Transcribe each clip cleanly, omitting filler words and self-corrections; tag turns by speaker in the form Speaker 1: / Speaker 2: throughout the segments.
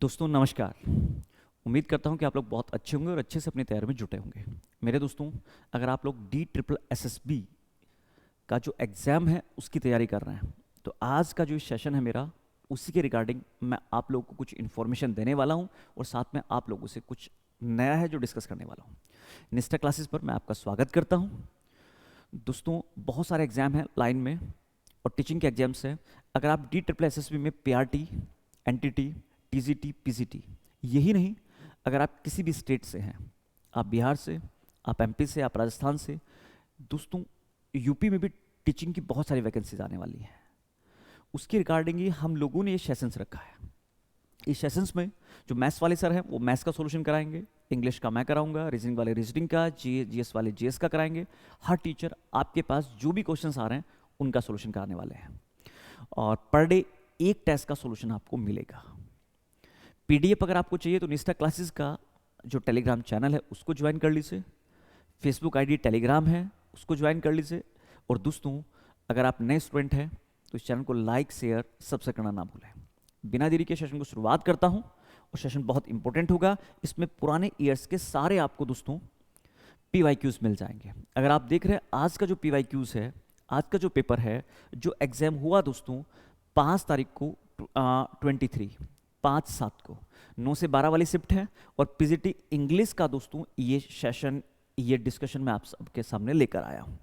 Speaker 1: दोस्तों नमस्कार। उम्मीद करता हूं कि आप लोग बहुत अच्छे होंगे और अच्छे से अपनी तैयारी में जुटे होंगे। मेरे दोस्तों, अगर आप लोग DSSB का जो एग्ज़ाम है उसकी तैयारी कर रहे हैं तो आज का जो सेशन है मेरा उसी के रिगार्डिंग मैं आप लोगों को कुछ इन्फॉर्मेशन देने वाला हूं और साथ में आप लोगों से कुछ नया है जो डिस्कस करने वाला हूं। निष्ठा क्लासेस पर मैं आपका स्वागत करता हूं। दोस्तों, बहुत सारे एग्ज़ाम हैं लाइन में और टीचिंग के एग्जाम्स हैं। अगर आप DSSB में PRT, NTT, TGT, PGT, यही नहीं, अगर आप किसी भी स्टेट से हैं, आप बिहार से, आप MP से, आप राजस्थान से, दोस्तों यूपी में भी टीचिंग की बहुत सारी वैकेंसीज आने वाली हैं। उसके रिगार्डिंग ही हम लोगों ने ये सेशंस रखा है। इस सेशंस में जो मैथ्स वाले सर हैं वो मैथ्स का सॉल्यूशन कराएंगे, इंग्लिश का मैं कराऊंगा, रीजनिंग वाले रीजनिंग का, GS वाले GS का कराएंगे। हर टीचर आपके पास जो भी क्वेश्चंस आ रहे हैं उनका सॉल्यूशन कराने वाले हैं और पर डे एक टेस्ट का सॉल्यूशन आपको मिलेगा। PDF अगर आपको चाहिए तो निष्ठा क्लासेस का जो टेलीग्राम चैनल है उसको ज्वाइन कर लीजिए। फेसबुक ID टेलीग्राम है, उसको ज्वाइन कर लीजिए। और दोस्तों, अगर आप नए स्टूडेंट हैं तो इस चैनल को लाइक, शेयर, सब्सक्राइब करना ना भूलें। बिना देरी के सेशन को शुरुआत करता हूं और सेशन बहुत इंपॉर्टेंट होगा। इसमें पुराने ईयर्स के सारे आपको दोस्तों PYQs मिल जाएंगे। अगर आप देख रहे हैं आज का जो PYQs है, आज का जो पेपर है, जो एग्जाम हुआ दोस्तों 5 तारीख को 5/7 को 9 से 12 वाली शिफ्ट है और PGT इंग्लिश का दोस्तों ये सेशन, ये डिस्कशन मैं आप सबके सामने लेकर आया हूं।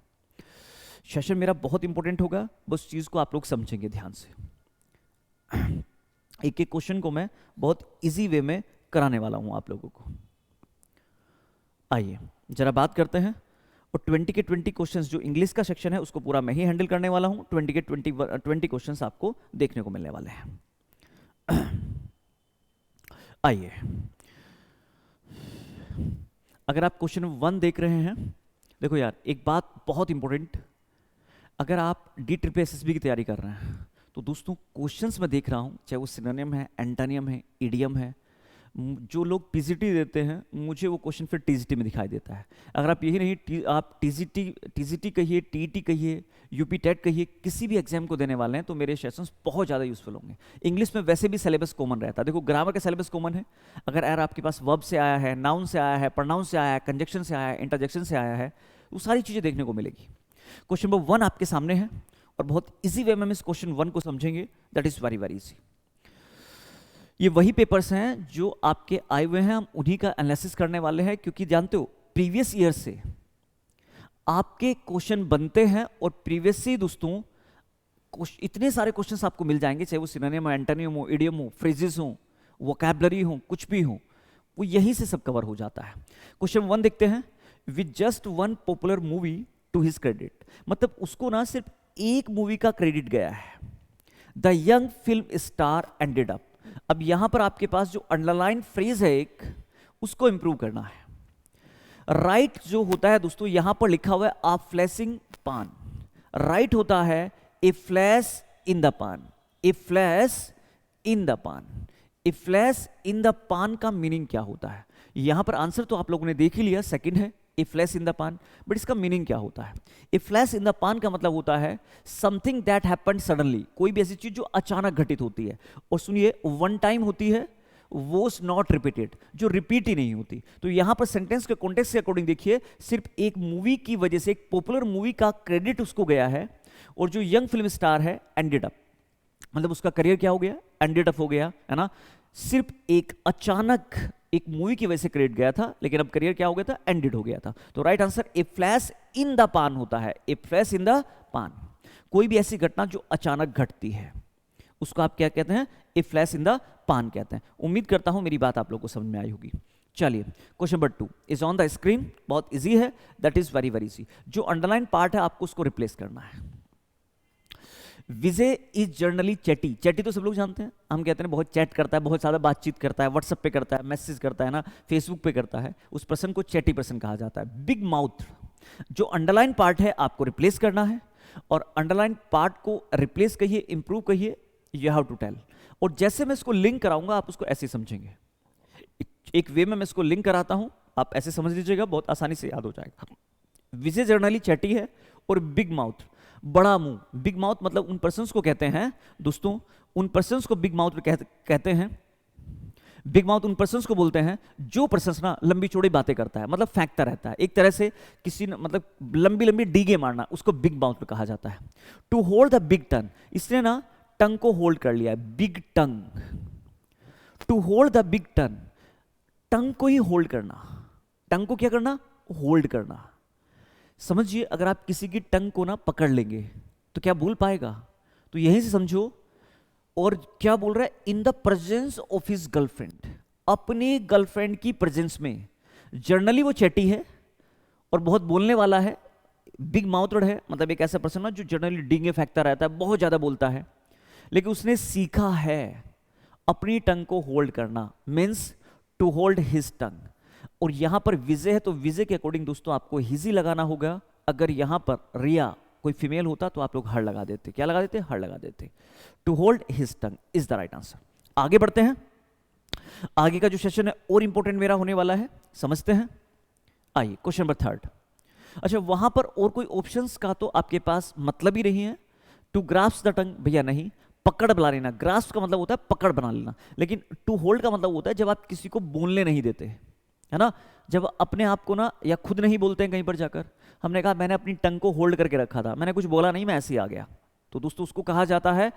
Speaker 1: सेशन मेरा बहुत इंपॉर्टेंट होगा, बस चीज को आप लोग समझेंगे ध्यान से। एक एक क्वेश्चन को मैं बहुत इजी वे में कराने वाला हूं आप लोगों को। आइए जरा बात करते हैं। और 20 के 20 क्वेश्चंस जो इंग्लिश का सेक्शन है उसको पूरा मैं ही हैंडल करने वाला हूं। 20 के 20 क्वेश्चंस आपको देखने को मिलने वाले हैं। आइए, अगर आप क्वेश्चन 1 देख रहे हैं, देखो यार एक बात बहुत इंपॉर्टेंट, अगर आप DSSB की तैयारी कर रहे हैं तो दोस्तों क्वेश्चंस मैं देख रहा हूं, चाहे वो सिनोनिम है, एंटोनिम है, इडियम है, जो लोग PGT देते हैं मुझे वो क्वेश्चन फिर TGT में दिखाई देता है। अगर आप यही नहीं, आप TGT कहिए, TET कहिए, UP टेट कहिए, किसी भी एग्जाम को देने वाले हैं तो मेरे सेशंस बहुत ज़्यादा यूजफुल होंगे। इंग्लिश में वैसे भी सिलेबस कॉमन रहता है। देखो ग्रामर का सिलेबस कॉमन है। अगर यार आपके पास वर्ब से आया है, नाउन से आया है, प्रोनाउन से आया है, कंजक्शन से आया है, इंटरजेक्शन से आया है, वो सारी चीज़ें देखने को मिलेगी। क्वेश्चन नंबर 1 आपके सामने है और बहुत इजी वे में हम इस क्वेश्चन 1 को समझेंगे। That is very very easy. ये वही पेपर्स हैं जो आपके आए हुए हैं, हम उन्हीं का एनालिसिस करने वाले हैं, क्योंकि जानते हो प्रीवियस ईयर से आपके क्वेश्चन बनते हैं और प्रीवियस से दोस्तों इतने सारे क्वेश्चंस आपको मिल जाएंगे, चाहे वो सिनोनिम हो, एंटोनिम हो, इडियम हो, फ्रेजेस हो, वोकैबुलरी हो, कुछ भी हो, वो यहीं से सब कवर हो जाता है। क्वेश्चन 1 देखते हैं। With just 1 popular movie two his credit, मतलब उसको ना सिर्फ एक मूवी का क्रेडिट गया है। The young film star ended up. अब यहां पर आपके पास जो अंडरलाइन फ्रेज है एक, उसको इंप्रूव करना है। राइट जो होता है दोस्तों, यहां पर लिखा हुआ है आ फ्लैशिंग पान, राइट होता है ए फ्लैश इन द पान, ए फ्लैश इन द पान। ए फ्लैश इन द पान का मीनिंग क्या होता है? यहां पर आंसर तो आप लोगों ने देख ही लिया, सेकंड है ए फ्लैश इन द पान। बट इसका मीनिंग क्या होता है? ए फ्लैश इन द पान का मतलब होता है समथिंग दैट हैपेंड सडनली, कोई भी ऐसी चीज जो अचानक घटित होती है। और सुनिए, वन टाइम होती है, वॉज नॉट रिपीटेड, जो रिपीट ही नहीं होती। तो यहां पर सेंटेंस के कॉन्टेक्स्ट के अकॉर्डिंग देखिए, सिर्फ एक मूवी की वजह से, एक पॉपुलर मूवी का क्रेडिट उसको गया है, और जो यंग फिल्म स्टार है एंडेड अप, मतलब उसका करियर क्या हो गया? एंडेड अप हो गया, है ना। सिर्फ एक अचानक एक मूवी की वजह से क्रेडिट गया था, लेकिन अब करियर क्या हो गया था? एंडेड हो गया था। तो right answer A flash in the पान होता है। ए फ्लैश इन द पान, कोई भी ऐसी घटना जो अचानक घटती है उसको आप क्या कहते हैं? ए फ्लैश इन द पान कहते हैं। उम्मीद करता हूं मेरी बात आप लोगों को समझ में आई होगी। चलिए, question number 2 is on the screen. बहुत इजी है, that is very very easy. जो अंडरलाइन पार्ट है आपको उसको रिप्लेस करना है। विजय इज जर्नली चैटी। चैटी तो सब लोग जानते हैं, हम कहते हैं बहुत चैट करता है, बहुत ज़्यादा बातचीत करता है, व्हाट्सएप पे करता है, मैसेज करता है ना, फेसबुक पे करता है, उस पर्सन को चैटी पर्सन कहा जाता है। बिग माउथ, जो अंडरलाइन पार्ट है आपको रिप्लेस करना है। और अंडरलाइन पार्ट को रिप्लेस कहिए, इंप्रूव कहिए, यू हैव टू टेल। और जैसे मैं इसको लिंक कराऊंगा आप उसको ऐसे समझेंगे। एक वे में मैं इसको लिंक कराता हूं, आप ऐसे समझ लीजिएगा, बहुत आसानी से याद हो जाएगा। विजय जर्नली चैटी है और बिग माउथ, बड़ा मुंह। बिग माउथ मतलब उन पर्सन्स को कहते हैं दोस्तों, उन पर्सन्स को बिग माउथ कहते हैं बिग माउथ उन पर्सन्स को बोलते हैं जो पर्सन्स ना लंबी चौड़ी बातें करता है, मतलब फेंकता रहता है एक तरह से, किसी ने मतलब लंबी लंबी डीगे मारना, उसको बिग माउथ में कहा जाता है। To hold the big tongue, इसने ना टंग को होल्ड कर लिया है, big tongue. To hold the big tongue, tongue को ही होल्ड करना, टंग को क्या करना, होल्ड करना। समझिए अगर आप किसी की टंग को ना पकड़ लेंगे तो क्या बोल पाएगा, तो यहीं से समझो। और क्या बोल रहा है, in the presence of his girlfriend, अपनी गर्लफ्रेंड की प्रेजेंस में। जर्नली वो चैटी है और बहुत बोलने वाला है, बिग माउथड है, मतलब एक ऐसा पर्सन ना जो जर्नली डींगे फेंकता रहता है, बहुत ज्यादा बोलता है, लेकिन उसने सीखा है अपनी टंग को होल्ड करना, means to hold his tongue. और यहां पर विजय है तो विजय के अकॉर्डिंग दोस्तों आपको हिजी लगाना होगा। अगर यहां पर रिया कोई फीमेल होता तो आप लोग हर लगा देते, क्या लगा देते, हर लगा देते। To hold his tongue is the right answer. आगे बढ़ते हैं, आगे का जो सेशन है और इंपॉर्टेंट मेरा होने वाला है, समझते हैं। आइए क्वेश्चन नंबर 3। अच्छा वहां पर और कोई ऑप्शंस का तो आपके पास मतलब ही नहीं है। टू ग्रास्प द टंग, भैया नहीं, पकड़ बना लेना। ग्रास्प का मतलब होता है पकड़ बना लेना, लेकिन टू होल्ड का मतलब होता है जब आप किसी को बोलने नहीं देते, है ना, जब अपने आप को ना, या खुद नहीं बोलते हैं कहीं पर जाकर, हमने कहा मैंने अपनी टंग को होल्ड करके रखा था, मैंने कुछ बोला नहीं, मैं ऐसे ही आ गया, तो दोस्तों उसको कहा जाता है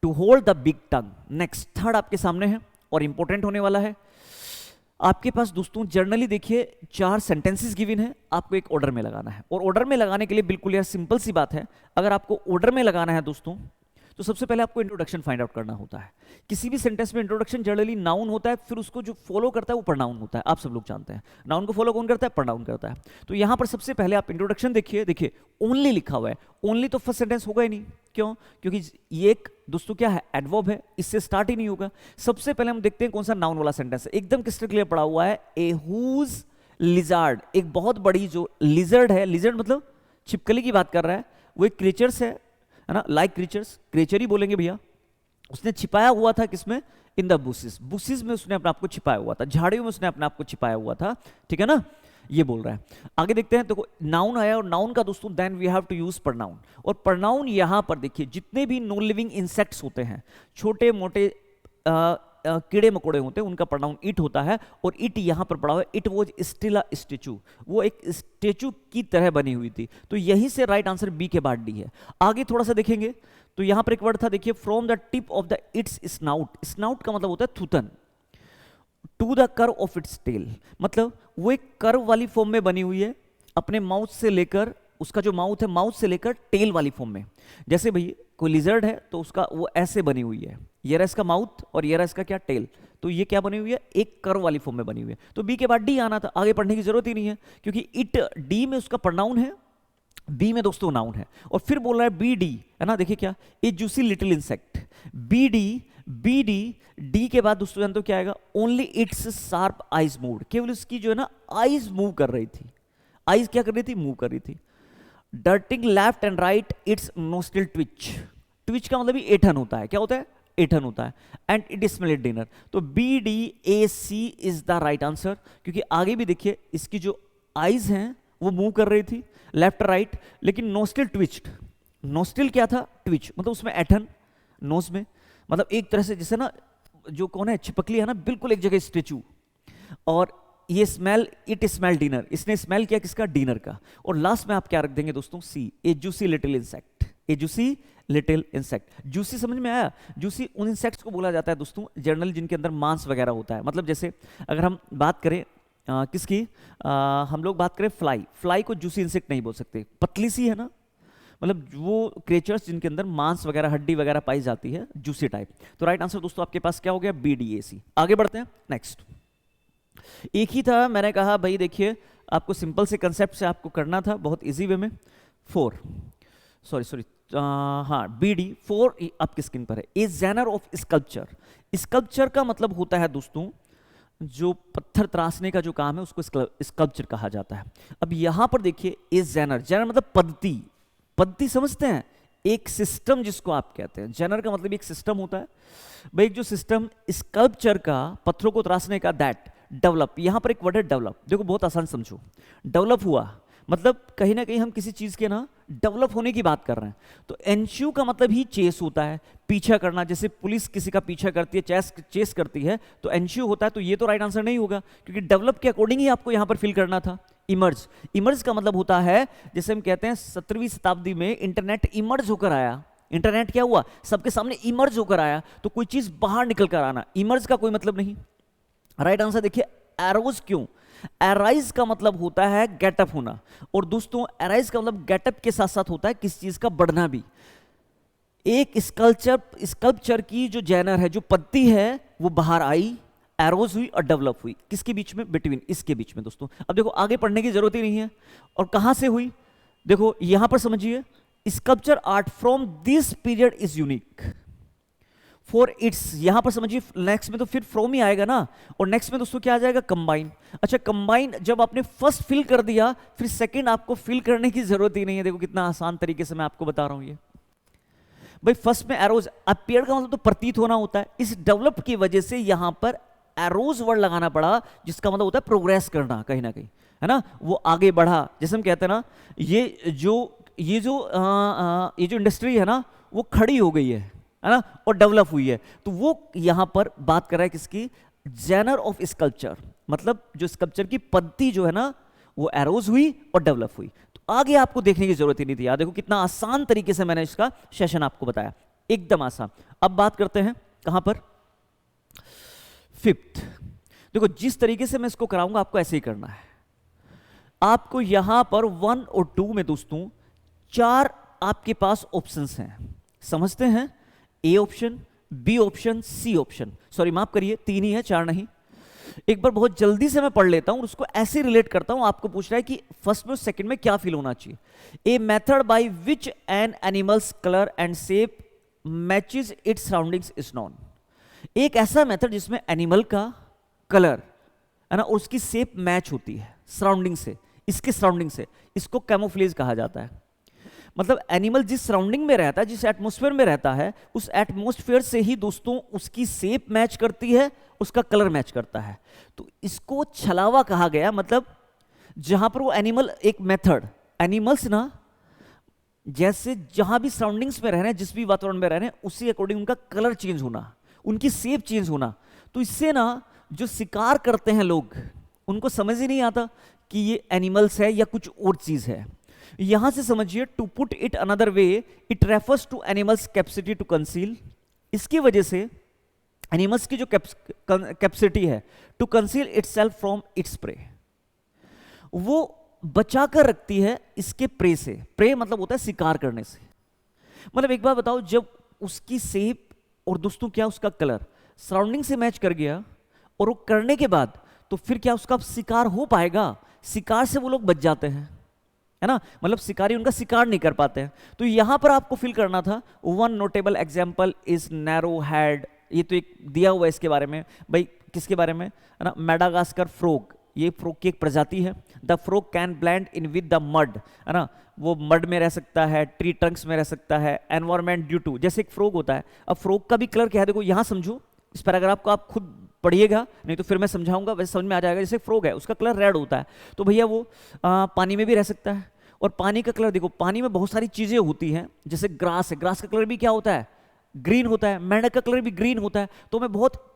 Speaker 1: to hold the big tongue. Next third आपके सामने है और इंपॉर्टेंट होने वाला है। आपके पास दोस्तों जर्नली देखिए 4 सेंटेंसेस गिवन है, आपको एक ऑर्डर में लगाना है। और ऑर्डर में लगाने के लिए बिल्कुल यार सिंपल सी बात है, अगर आपको ऑर्डर में लगाना है दोस्तों तो सबसे पहले आपको इंट्रोडक्शन फाइंड आउट करना होता है। किसी भी सेंटेंस में इंट्रोडक्शन जनरली नाउन होता है, फिर उसको जो फॉलो करता है वो प्रोनाउन होता है, आप सब लोग जानते हैं। नाउन को फॉलो कौन करता है, प्रोनाउन करता है। तो यहां पर सबसे पहले आप इंट्रोडक्शन देखिए, देखिए ओनली लिखा हुआ है, ओनली तो फर्स्ट सेंटेंस होगा ही नहीं, क्यों, क्योंकि ये एक दोस्तों क्या है, एडवर्ब है, इससे स्टार्ट ही नहीं होगा। सबसे पहले हम देखते हैं कौन सा नाउन वाला सेंटेंस है, एकदम क्रिस्टल क्लियर पड़ा हुआ है, ए हुज लिजार्ड, एक बहुत बड़ी जो लिजर्ड है, लिजर्ड मतलब छिपकली की बात कर रहा है, वो एक क्रीचर्स है ना, लाइक क्रीचर्स, क्रीचर ही बोलेंगे भैया। उसने छिपाया हुआ था किसमें, इन द बुसेस, बुसेस में उसने अपने आप को छिपाया हुआ था, झाड़ियों में उसने अपने आप को छिपाया हुआ था, ठीक है ना, ये बोल रहा है। आगे देखते हैं, तो नाउन आया और नाउन का दोस्तों then we have to use pronoun. और प्रोनाउन यहां पर देखिए जितने भी नॉन लिविंग इंसेक्ट्स होते हैं, छोटे मोटे कीड़े मकोड़े होते हैं, उनका प्रोनाउन इट होता है। और इट यहां पर पड़ा हुआ है, it was still a statue, वो एक स्टेचू की तरह बनी हुई थी। तो यहीं से राइट आंसर बी के बाद डी है। आगे थोड़ा सा देखेंगे तो यहां पर एक वर्ड था, देखिए from the tip of the its snout, snout का मतलब होता है थूथन, to the curve of its tail, मतलब वो एक कर्व वाली फॉर्म में बनी हुई है, अपने माउथ से लेकर, उसका जो माउथ है माउथ से लेकर टेल वाली फॉर्म में। जैसे भाई कोई लिजर्ड है तो उसका वो ऐसे बनी हुई है, ये रहा इसका माउथ और ये रहा इसका क्या, टेल, तो ये क्या बनी हुई है, एक कर्व वाली फॉर्म में बनी हुई है। तो बी के बाद डी आना था, आगे पढ़ने की जरूरत ही नहीं है, क्योंकि इट डी में उसका प्रोनाउन है, बी में दोस्तों नाउन है। और फिर बोल रहा है बी डी, है ना, देखिए क्या, a juicy little insect, B D, D के बाद दोस्तों जानते हो क्या आएगा, only its sharp eyes move, केवल उसकी जो है ना आइज मूव कर रही थी, आइज क्या कर रही थी, मूव कर रही थी। Dirtying left and right it's nostril Twitch, Twitch का मतलब भी एठन होता है, क्या होता है, एठन होता है। एंड इट स्मेल्ड डिनर, तो B D A C is the right answer, क्योंकि आगे भी देखिए इसकी जो आइज हैं वो मूव कर रही थी लेफ्ट राइट, लेकिन नोस्ट्रिल ट्विच्ड, नोस्ट्रिल क्या था, ट्विच, मतलब उसमें एठन नोज में, मतलब एक तरह से जैसे ना जो कौन है, छिपकली है ना, बिल्कुल एक जगह स्टेचू। और ये स्मेल, इट स्मेल डिनर, इसने स्मेल किया किसका, डिनर का। और लास्ट में आप क्या रख देंगे दोस्तों, सी, ए जूसी लिटिल इंसेक्ट, ए जूसी लिटिल इंसेक्ट। जूसी समझ में आया, जूसी उन इंसेक्ट्स को बोला जाता है दोस्तों जनरल जिनके अंदर मांस वगैरह होता है, मतलब जैसे अगर हम बात करें किसकी, हम लोग बात करें फ्लाई, फ्लाई को जूसी इंसेक्ट नहीं बोल सकते, पतली सी है ना, मतलब वो क्रिएचर्स जिनके अंदर मांस वगैरह हड्डी वगैरह पाई जाती है, जूसी टाइप। तो राइट आंसर दोस्तों आपके पास क्या हो गया, बी डी ए सी। आगे बढ़ते हैं नेक्स्ट। एक ही था, मैंने कहा भाई देखिए आपको सिंपल से कंसेप्ट से आपको करना था बहुत इजी वे में। 4 सॉरी हाँ बी डी 4 आपकी स्क्रीन पर है। ए जेनर ऑफ स्कल्पचर, स्कल्पचर का मतलब होता है दोस्तों जो पत्थर तराशने का जो काम है उसको स्कल्पचर कहा जाता है। अब यहां पर देखिए ए जेनर, जेनर मतलब पद्धति, पद्धति समझते हैं, एक सिस्टम जिसको आप कहते हैं, जेनर का मतलब एक सिस्टम होता है भाई, जो सिस्टम स्कल्पचर का पत्थरों को तराशने का, दैट डेवलप, यहां पर एक वर्ड है डेवलप, देखो बहुत आसान समझो, डेवलप हुआ मतलब कहीं ना कहीं हम किसी चीज के ना डेवलप होने की बात कर रहे हैं। तो एंश्यू का मतलब ही चेस होता है, पीछा करना। जैसे पुलिस किसी का पीछा करती है, चेस करती है, तो एंश्यू होता है। तो ये तो राइट आंसर नहीं होगा, क्योंकि डेवलप के अकॉर्डिंग ही आपको यहां पर फिल करना था। इमर्ज, इमर्ज का मतलब होता है, जैसे हम कहते हैं 17वीं शताब्दी में इंटरनेट इमर्ज होकर आया। इंटरनेट क्या हुआ, सबके सामने इमर्ज होकर आया, तो कोई चीज बाहर निकल कर आना। इमर्ज का कोई मतलब नहीं। राइट आंसर देखिए एरोज। क्यों? एराइज का मतलब होता है गेटअप होना, और दोस्तों एराइज का मतलब गेटअप के साथ साथ होता है किसी चीज का बढ़ना भी। एक स्कल्पचर की जो जैनर है, जो पत्ती है, वो बाहर आई, एरोज हुई और डेवलप हुई। किसके बीच में? बिटवीन, इसके बीच में दोस्तों। अब देखो आगे पढ़ने की जरूरत ही नहीं है। और कहां से हुई? देखो यहां पर समझिए, sculpture art from this period is unique for its. यहां पर समझिए नेक्स्ट में तो फिर फ्रॉम ही आएगा ना, और नेक्स्ट में दोस्तों क्या आ जाएगा? कंबाइन। अच्छा कंबाइन जब आपने फर्स्ट फिल कर दिया, फिर सेकंड आपको फिल करने की जरूरत ही नहीं है। देखो कितना आसान तरीके से मैं आपको बता रहा हूं ये। भाई फर्स्ट में एरोज, अपीयर का मतलब तो प्रतीत होना होता है। इस डेवलप की वजह से यहां पर एरोज वर्ड लगाना पड़ा, जिसका मतलब होता है प्रोग्रेस करना कहीं ना कहीं, है ना, वो आगे बढ़ा। जैसे हम कहते हैं ना, ये जो इंडस्ट्री है ना, वो खड़ी हो गई है ना, और डेवलप हुई है। तो वो यहां पर बात कर रहा है किसकी? जेनर ऑफ स्कल्पचर, मतलब जो स्कल्पचर की पद्धति जो है ना, वो एरोज हुई और डेवलप हुई। तो आगे आपको देखने की जरूरत ही नहीं थी। यार देखो कितना आसान तरीके से मैंने इसका सेशन आपको बताया, एकदम आसान। अब बात करते हैं कहां पर? फिफ्थ। देखो जिस तरीके से मैं इसको कराऊंगा आपको ऐसे ही करना है। आपको यहां पर 1 और 2 में दोस्तों 4 आपके पास ऑप्शंस हैं, समझते हैं? A option, B option, C option. Sorry माफ करिए, 3 ही है, 4 नहीं। एक बार बहुत जल्दी से मैं पढ़ लेता हूं, उसको ऐसे रिलेट करता हूं। आपको पूछ रहा है कि फर्स्ट में और सेकंड में क्या फील होना चाहिए। A method by which N animals colour and shape matches it's surroundings is known. एक ऐसा मेथड जिसमें एनिमल का कलर है ना, उसकी शेप मैच होती है सराउंडिंग से, इसके सराउंडिंग से, इसको कैमोफ्लेज कहा जाता है। मतलब एनिमल जिस सराउंडिंग में रहता है, जिस एटमॉस्फेयर में रहता है, उस एटमॉस्फेयर से ही दोस्तों उसकी शेप मैच करती है, उसका कलर मैच करता है। तो इसको छलावा कहा गया। मतलब जहां पर वो एनिमल, एक मेथड, एनिमल्स ना जैसे जहां भी सराउंडिंग्स में रह रहे हैं, जिस भी वातावरण में रह रहे हैं, उसी अकॉर्डिंग उनका कलर चेंज होना, उनकी शेप चेंज होना। तो इससे ना जो शिकार करते हैं लोग, उनको समझ ही नहीं आता कि ये एनिमल्स है या कुछ और चीज है। यहां से समझिए, to put it another way, it refers to animals capacity to conceal. इसकी वजह से एनिमल्स की जो कैपेसिटी है to conceal itself from its prey, वो बचा कर रखती है इसके प्रे से। प्रे मतलब होता है शिकार करने से। मतलब एक बार बताओ, जब उसकी शेप और दोस्तों क्या उसका कलर सराउंडिंग से मैच कर गया, और वो करने के बाद तो फिर क्या उसका शिकार हो पाएगा? शिकार से वो लोग बच जाते हैं, है ना, मतलब शिकारी उनका शिकार नहीं कर पाते हैं। तो यहां पर आपको फील करना था। One notable example is narrow head. ये तो एक दिया हुआ है इसके बारे में। भाई किसके बारे में, है ना? मेडागास्कर फ्रॉग, ये फ्रॉग की एक प्रजाति है। The frog can blend in with the mud, है ना, वो मड में रह सकता है, ट्री ट्रंक्स में रह सकता है, एनवायरमेंट ड्यू टू, जैसे एक फ्रॉग होता है। अब फ्रॉग का भी कलर क्या है, देखो यहां समझो, इस पैराग्राफ को आप खुद पढ़िएगा, नहीं तो फिर मैं समझाऊंगा, वैसे समझ में आ जाएगा। जैसे फ्रॉग है, उसका कलर रेड होता है, तो भैया वो पानी में भी रह सकता है। और पानी का कलर देखो, पानी में बहुत सारी चीजें होती हैं, जैसे ग्रास है, ग्रास का कलर भी क्या होता है? ग्रीन होता है। मेंढक का कलर भी ग्रीन होता है। तो मैं बहुत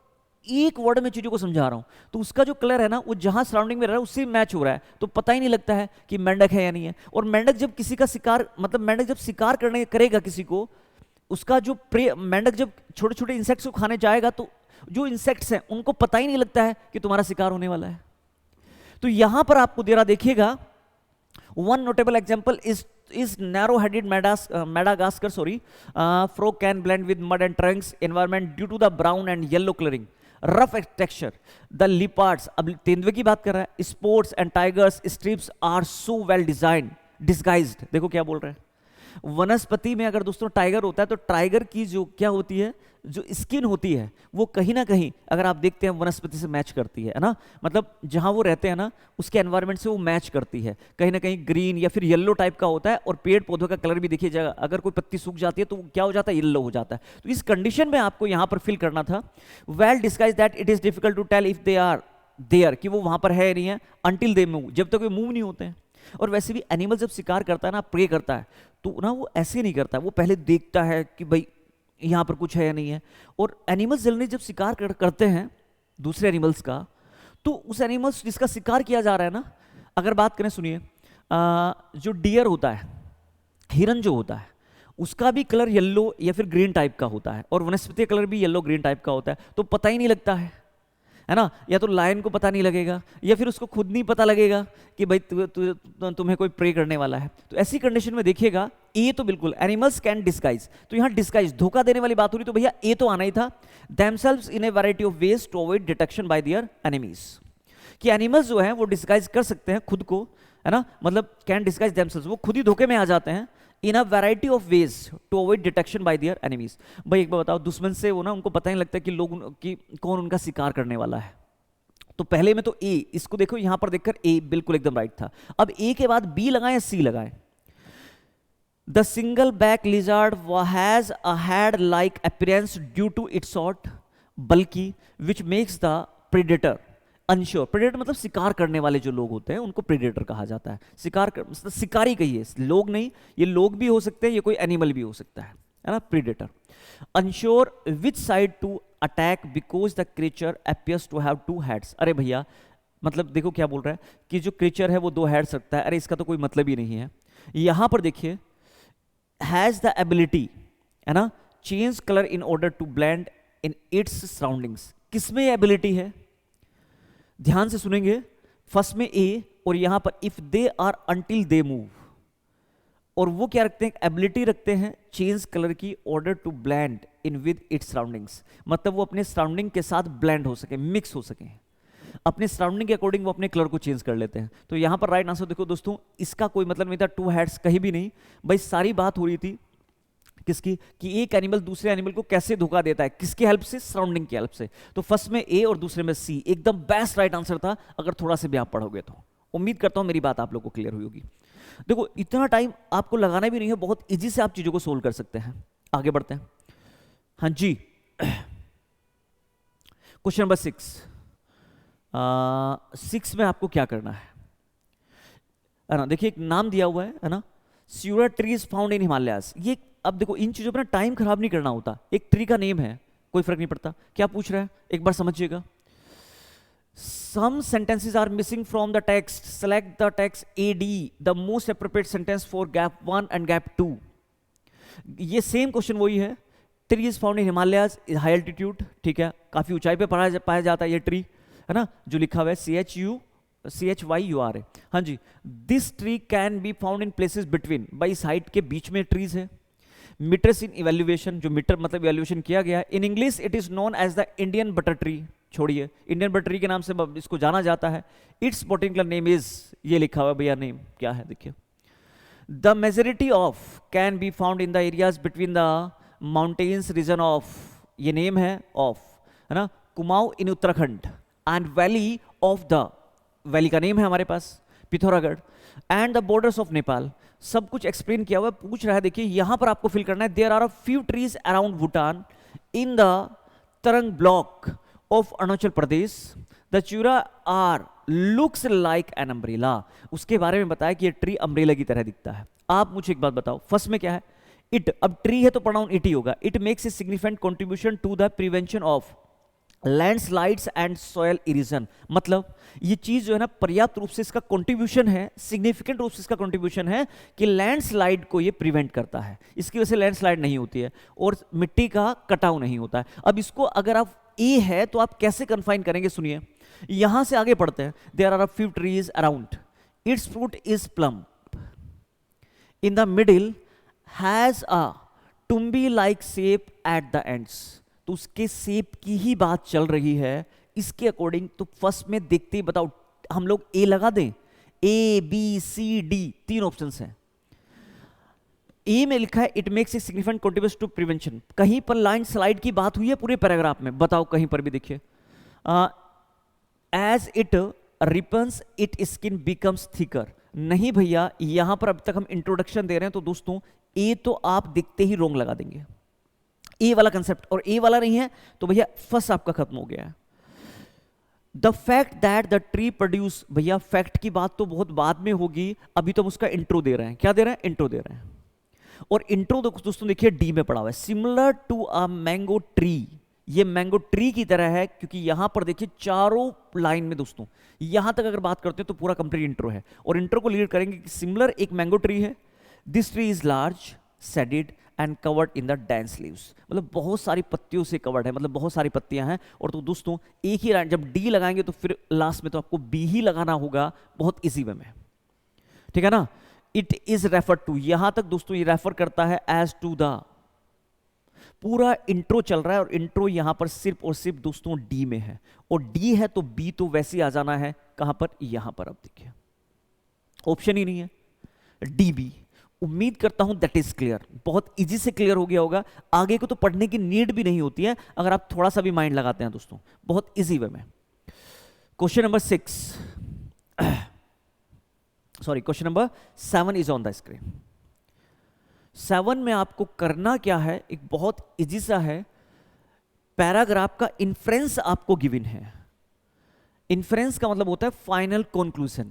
Speaker 1: एक वर्ड में चीजों को समझा रहा हूं। तो उसका जो कलर है ना, वो जहां सराउंडिंग में रह रहा है उससे मैच हो रहा है, तो पता ही नहीं लगता है कि मेंढक है या नहीं है। और मेंढक जब किसी का शिकार, मतलब मेंढक जब शिकार करने करेगा किसी को, उसका जो प्रे, मेंढक जब छोटे छोटे इंसेक्ट्स को खाने जाएगा, तो जो इंसेक्ट्स हैं उनको पता ही नहीं लगता है कि तुम्हारा शिकार होने वाला है। तो यहां पर आपको दे रहा, देखिएगा, one notable example is narrow-headed Madagascar, frog can blend with mud and trunks environment due to the brown and yellow coloring, rough texture. The leopards, अब तेंदुए की बात कर रहा है, sports and tigers strips are so well disguised। देखो क्या बोल रहे हैं, वनस्पति में अगर दोस्तों टाइगर होता है, तो टाइगर की जो क्या होती है, जो स्किन होती है, वो कहीं ना कहीं अगर आप देखते हैं वनस्पति से मैच करती है ना, मतलब जहां वो रहते हैं ना, उसके एनवायरनमेंट से वो मैच करती है। कहीं ना कहीं ग्रीन या फिर येलो टाइप का होता है। और पेड़ पौधों का कलर भी देखिए जाएगा, अगर कोई पत्ती सूख जाती है तो क्या हो जाता है, येलो हो जाता है। तो इस कंडीशन में आपको यहां पर फिल करना था, well disguise that it is difficult to tell if they are there, कि वो वहां पर है नहीं है, अंटिल दे मूव, जब तक वे मूव नहीं होते हैं। और वैसे भी एनिमल जब शिकार करता है ना, प्रे करता है, तो ना वो ऐसे नहीं करता, वो पहले देखता है कि भाई यहाँ पर कुछ है या नहीं है। और एनिमल्स जनरली जब शिकार करते हैं दूसरे एनिमल्स का, तो उस एनिमल्स जिसका शिकार किया जा रहा है ना, अगर बात करें, सुनिए, जो डियर होता है, हिरन जो होता है, उसका भी कलर येलो या फिर ग्रीन टाइप का होता है, और वनस्पति कलर भी येलो ग्रीन टाइप का होता है, तो पता ही नहीं लगता है ना। या तो लायन को पता नहीं लगेगा, या फिर उसको खुद नहीं पता लगेगा कि भाई तुम्हें कोई प्रे करने वाला है। तो ऐसी कंडीशन में देखिएगा, ए तो बिल्कुल, एनिमल्स कैन डिस्गाइज, तो यहां डिस्गाइज, धोखा देने वाली बात हो रही, तो भैया ए तो आना ही था। Themselves in a variety of ways to avoid detection by their enemies, कि एनिमल्स जो हैं वो डिस्गाइज कर सकते हैं खुद को, है ना, मतलब कैन डिस्गाइज देमसेल्व्स, वो खुद ही धोखे में आ जाते हैं in a variety of ways to avoid detection by their enemies. भाई एक बार बताओ, दुश्मन से वो ना, उनको पता नहीं लगता कि लोग कि कौन उनका शिकार करने वाला है। तो पहले में तो ए, इसको देखो यहां पर देखकर ए बिल्कुल एकदम राइट था। अब ए के बाद बी लगाएं या सी लगाएं? The single back lizard has a head like appearance due to its short बल्कि which makes the predator unsure. Predator मतलब शिकार करने वाले जो लोग होते हैं उनको प्रेडेटर कहा जाता है। मतलब शिकारी कहिए, लोग नहीं, ये लोग भी हो सकते हैं, ये कोई एनिमल भी हो सकता है ना, predator. Unsure which side to attack because the creature appears to have two heads. अरे भैया, मतलब देखो क्या बोल रहा है कि जो क्रीचर है वो दो हेड्स रखता है। अरे इसका तो कोई मतलब ही नहीं है। यहां पर देखिए, हैज द एबिलिटी, है ना, change colour in order to blend in its surroundings. किसमें एबिलिटी है? ध्यान से सुनेंगे, फर्स्ट में ए, और यहां पर if they are until they move, और वो क्या रखते हैं? एबिलिटी रखते हैं चेंज कलर की, order to blend in with its surroundings, मतलब वो अपने सराउंडिंग के साथ ब्लेंड हो सके, मिक्स हो सके, अपने सराउंडिंग के अकॉर्डिंग वो अपने कलर को चेंज कर लेते हैं। तो यहां पर राइट आंसर देखो दोस्तों, इसका कोई मतलब नहीं था, टू हेड्स कहीं भी नहीं। भाई सारी बात हो रही थी किसकी, कि एक एनिमल दूसरे एनिमल को कैसे धोखा देता है, किसकी हेल्प से? सराउंडिंग की हेल्प से। तो फर्स्ट में ए और दूसरे में सी, एकदम बेस्ट राइट आंसर था, अगर थोड़ा से भी आप पढ़ोगे तो। उम्मीद करता हूं मेरी बात आप लोगों को क्लियर हुई होगी। देखो इतना टाइम आपको लगाना भी नहीं है, बहुत इजी से आप चीजों को सोल्व कर सकते हैं। आगे बढ़ते हैं। हाँ जी, क्वेश्चन नंबर 6 में आपको क्या करना है ना, देखिए एक नाम दिया हुआ है ना, स्यूरा ट्रीज फाउंड इन हिमालयाज। ये अब देखो इन चीजों पर ना टाइम खराब नहीं करना होता, एक ट्री का नेम है, कोई फर्क नहीं पड़ता। क्या पूछ रहा है एक बार समझिएगा। Some sentences are missing from the text. Select the text AD, the most appropriate sentence for gap 1 and gap 2. ये सेम क्वेश्चन वही है। Tree is found in Himalayas, high altitude, ठीक है, काफी ऊंचाई पे पाया जाता है ये ट्री, है ना, जो लिखा हुआ है CHYUR। हाँ जी, this tree can be found in places between, by इस हाइट के बीच में ट्रीज है। मीटर्स इन इवेल्युएशन, जो मीटर मतलब इवेल्युएशन किया गया है। In English it is known as the Indian butter tree, छोड़िए, इंडियन बटर ट्री के नाम से इसको जाना जाता है। इट्स बोटेनिकल नेम इज, ये लिखा हुआ भैया, नेम क्या है देखिए। The majority of can be found in the areas between the mountains region of, ये नेम है ऑफ, है ना, Kumaon in Uttarakhand, and valley of the, valley का नेम है हमारे पास Pithoragarh, and the borders of Nepal. सब कुछ एक्सप्लेन किया हुआ है। पूछ रहा है, देखिए यहां पर आपको फिल करना है, there are a few trees around Bhutan in the Tawang block of Arunachal Pradesh, the Chura are looks like an umbrella. उसके बारे में बताया कि ये ट्री अम्ब्रेला की तरह दिखता है। आप मुझे एक बात बताओ, फर्स्ट में क्या है? इट, अब ट्री है तो प्रोनाउन इट ही होगा। It makes a significant contribution to the prevention of landslides and soil erosion. मतलब ये चीज जो है ना, पर्याप्त रूप से इसका कंट्रीब्यूशन है, सिग्निफिकेंट रूप से इसका कंट्रीब्यूशन है कि लैंडस्लाइड को ये प्रिवेंट करता है। इसकी वजह से लैंडस्लाइड नहीं होती है और मिट्टी का कटाव नहीं होता है। अब इसको अगर आप ए है तो आप कैसे कन्फाइन करेंगे? सुनिए, यहां से आगे पढ़ते हैं। There are a few trees around, its fruit is plum, in the middle has a टुम्बी like shape at the ends. तो उसके शेप की ही बात चल रही है इसके अकॉर्डिंग। तो फर्स्ट में देखते ही बताओ, हम लोग ए लगा दें? ए बी सी डी तीन ऑप्शंस हैं। ए में लिखा है it makes a significant contribution to prevention, कहीं पर लैंड स्लाइड की बात हुई है पूरे पैराग्राफ में? बताओ कहीं पर भी देखिए। As it ripens it skin becomes thicker, नहीं भैया, यहां पर अब तक हम इंट्रोडक्शन दे रहे हैं, तो दोस्तों ए तो आप देखते ही रोंग लगा देंगे। ए वाला कंसेप्ट और ए वाला नहीं है, तो भैया फर्स्ट आपका खत्म हो गया है। The fact that the tree produce, भैया फैक्ट की बात तो बहुत बाद में होगी, अभी तो हम उसका इंट्रो दे रहे हैं। क्या दे रहे हैं? इंट्रो दे रहे हैं। और इंट्रो दोस्तों देखिए डी में पड़ा हुआ है, similar to a mango tree. ये मैंगो ट्री की तरह है, क्योंकि यहां पर देखिए चारों लाइन में दोस्तों यहां तक अगर बात करते हैं तो पूरा कंप्लीट इंट्रो है। और इंट्रो को लीड करेंगे कि सिमिलर एक मैंगो ट्री है, this tree is large, shaded and covered in the dense leaves, मतलब बहुत सारी पत्तियों से कवर्ड है, मतलब बहुत सारी पत्तियां हैं। और तो दोस्तों एक ही लाइन, जब डी लगाएंगे तो फिर लास्ट में तो आपको बी ही लगाना होगा, बहुत इजी वे में, ठीक है ना। इट इज रेफर टू, यहां तक दोस्तों ये रेफर करता है एज टू द, पूरा इंट्रो चल रहा है और इंट्रो यहां पर सिर्फ और सिर्फ दोस्तों डी में है, और डी है तो बी तो वैसे ही आ जाना है, कहां पर? यहां पर। अब देखिए ऑप्शन ही नहीं है, डी बी। उम्मीद करता हूं दैट इज क्लियर, बहुत इजी से क्लियर हो गया होगा। आगे को तो पढ़ने की नीड भी नहीं होती है अगर आप थोड़ा सा भी माइंड लगाते हैं दोस्तों, बहुत इजी वे में। Question number 6, sorry question number 7 is on the screen. 7 में आपको करना क्या है, एक बहुत इजी सा है, पैराग्राफ का इन्फ्रेंस आपको गिवन है। इन्फ्रेंस का मतलब होता है final conclusion.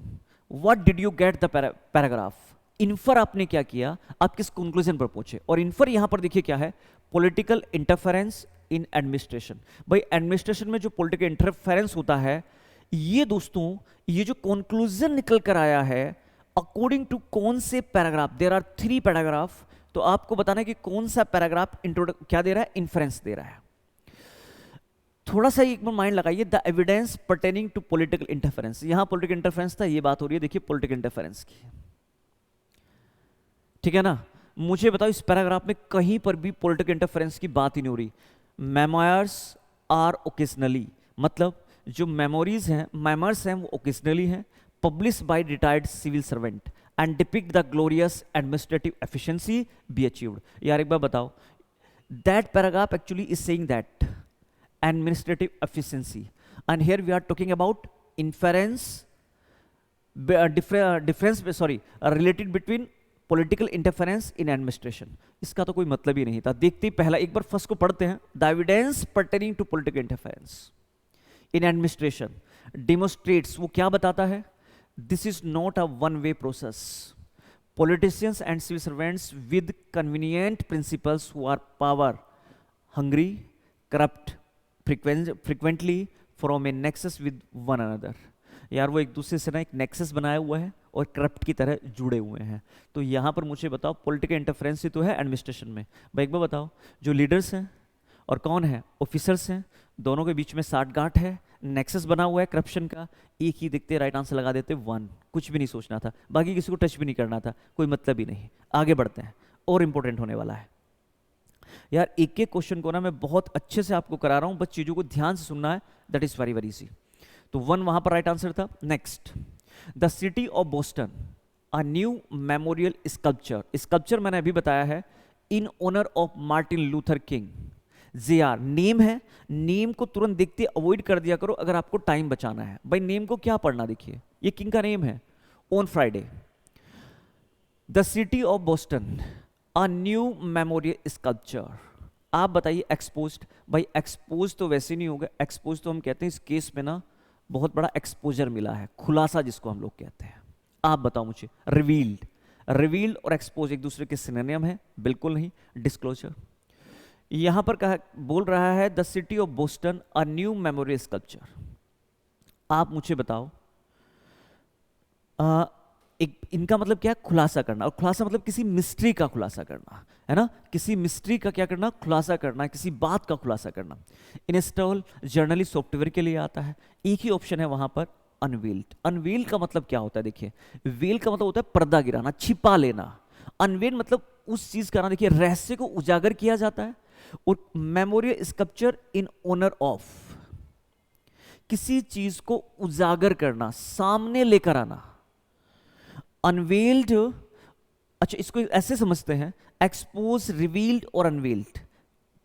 Speaker 1: What did you get the paragraph, infer आपने क्या किया, आप किस कंक्लूजन पर पहुंचे। और इन्फर यहां पर देखिए क्या है, पॉलिटिकल इंटरफेरेंस इन एडमिनिस्ट्रेशन। भाई एडमिनिस्ट्रेशन में जो पॉलिटिकल इंटरफेरेंस होता है, ये दोस्तों ये जो कंक्लूजन निकल कर आया है अकॉर्डिंग टू कौन से पैराग्राफ, देयर आर 3 पैराग्राफ, तो आपको बताना है कि कौन सा पैराग्राफ क्या दे रहा है, इन्फ्रेंस दे रहा है। थोड़ा सा एक बार माइंड लगाइए, the evidence pertaining to political interference, यहां पॉलिटिकल इंटरफेरेंस था, ये बात हो रही है देखिए पॉलिटिकल इंटरफेरेंस की, ठीक है ना। मुझे बताओ इस पैराग्राफ में कहीं पर भी पॉलिटिकल इंटरफेरेंस की बात ही नहीं हो रही। मेमोयर्स आर ओकेजनली, मतलब जो मेमोरीज हैं, मेमोर्स हैं वो ओकेजनली हैं, publish by retired civil servant and depict the glorious administrative efficiency be achieved. यार एक बार बताओ, that paragraph actually is saying that administrative efficiency, and here we are talking about inference, difference sorry related between political interference in administration. इसका तो कोई मतलब ही नहीं था। देखते ही पहला एक बार फर्स्ट को पढ़ते हैं, the evidence pertaining to political interference in administration demonstrates, वो क्या बताता है, this is not a one way process, politicians and civil servants with convenient principles who are power hungry, corrupt, frequently from a nexus with one another। यार वो एक दूसरे से ना एक नेक्सस बनाया हुआ है और करप्ट की तरह जुड़े हुए हैं। तो यहाँ पर मुझे बताओ पॉलिटिकल इंटरफेरेंस ही तो है एडमिनिस्ट्रेशन में। भाई एक बार बताओ, जो लीडर्स हैं और कौन है, ऑफिसर्स हैं, दोनों के बीच में साठगांठ है, नेक्सस बना हुआ है करप्शन का, एक ही दिखते राइट आंसर लगा देते 1, कुछ भी नहीं सोचना था, बाकी किसी को टच भी नहीं करना था, कोई मतलब ही नहीं। आगे बढ़ते हैं, और इंपॉर्टेंट होने वाला है यार। एक एक क्वेश्चन को ना मैं बहुत अच्छे से आपको करा रहा हूं, बस चीजों को ध्यान से सुनना है, that is very very easy. तो 1 वहां पर राइट आंसर था। Next, the city of Boston a new memorial sculpture, sculpture मैंने अभी बताया है in honour of Martin Luther King. JR name है, नेम को तुरंत देखते अवॉइड कर दिया करो अगर आपको टाइम बचाना है। भाई नेम को क्या पढ़ना, देखिए ये किंग का नेम है, on Friday. The city of Boston a new memorial sculpture, आप बताइए एक्सपोज्ड। भाई एक्सपोज तो वैसे नहीं होगा, एक्सपोज तो हम कहते हैं इस केस में ना बहुत बड़ा एक्सपोजर मिला है, खुलासा जिसको हम लोग कहते हैं। आप बताओ मुझे, रिवील्ड, रिवील्ड और एक्सपोज एक दूसरे के सिनोनिम है? बिल्कुल नहीं। डिस्क्लोजर, यहां पर कहा बोल रहा है the city of Boston a new memorial sculpture. आप मुझे बताओ एक इनका मतलब क्या है, खुलासा करना। और खुलासा मतलब किसी मिस्ट्री का खुलासा करना है ना, किसी मिस्ट्री का क्या करना, खुलासा करना, किसी बात का खुलासा करना। इंस्टॉल जर्नली सॉफ्टवेयर के लिए आता है, एक ही ऑप्शन है वहां पर, अनवील्ड। अनवील्ड का मतलब क्या होता है, देखिए वेल का मतलब होता है पर्दा गिराना, छिपा लेना। अनवील्ड मतलब उस चीज का ना, देखिए रहस्य को उजागर किया जाता है। और memorial sculpture in honour of, किसी चीज को उजागर करना, सामने लेकर आना। अनवेल्ड, अच्छा इसको ऐसे समझते हैं, एक्सपोज, रिवील्ड और अनवेल्ड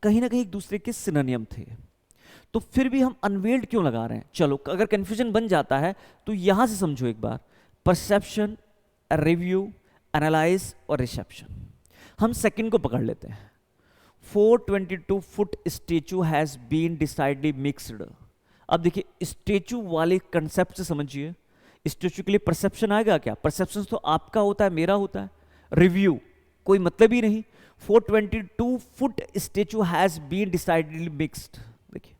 Speaker 1: कहीं ना कहीं एक दूसरे के सिनोनिम थे, तो फिर भी हम अनवेल्ड क्यों लगा रहे हैं। चलो अगर कंफ्यूजन बन जाता है तो यहां से समझो एक बार, परसेप्शन, रिव्यू, एनालाइज और रिसेप्शन। हम सेकंड को पकड़ लेते हैं। 422 foot statue has been decidedly mixed. अब देखिए स्टेचू वाले कंसेप्ट से समझिए, स्टेचू के लिए परसेप्शन आएगा क्या? परसेप्शन तो आपका होता है, मेरा होता है, रिव्यू कोई मतलब ही नहीं। 422 foot statue has been decidedly mixed. देखिए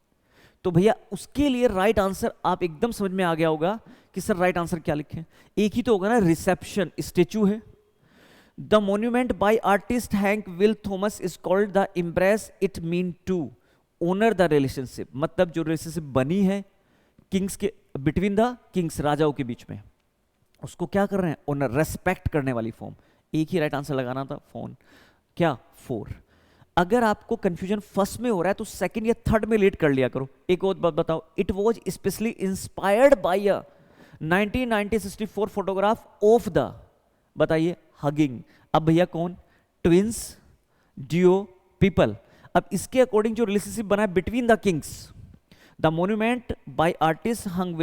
Speaker 1: तो भैया उसके लिए राइट आंसर आप एकदम समझ में आ गया होगा कि सर राइट आंसर क्या लिखें, एक ही तो होगा ना, रिसेप्शन स्टेचू है। The monument by artist Hank Will Thomas is called the impress, it mean to honour the relationship, मतलब जो रिलेशनशिप बनी है किंग्स के, बिटवीन द किंग्स, राजाओं के बीच में, उसको क्या कर रहे हैं? ओनर, रेस्पेक्ट करने वाली फॉर्म। एक ही राइट आंसर लगाना था, फोन क्या 4। अगर आपको कंफ्यूजन फर्स्ट में हो रहा है तो सेकंड या थर्ड में लेट कर लिया करो। एक और बात बताओ, it was specially inspired by a 1964 photograph of the, बताइए, हगिंग। अब भैया कौन? Twins, duo, people. अब इसके अकॉर्डिंग जो रिलेशनशिप बना है between the kings, the monument by artist Hank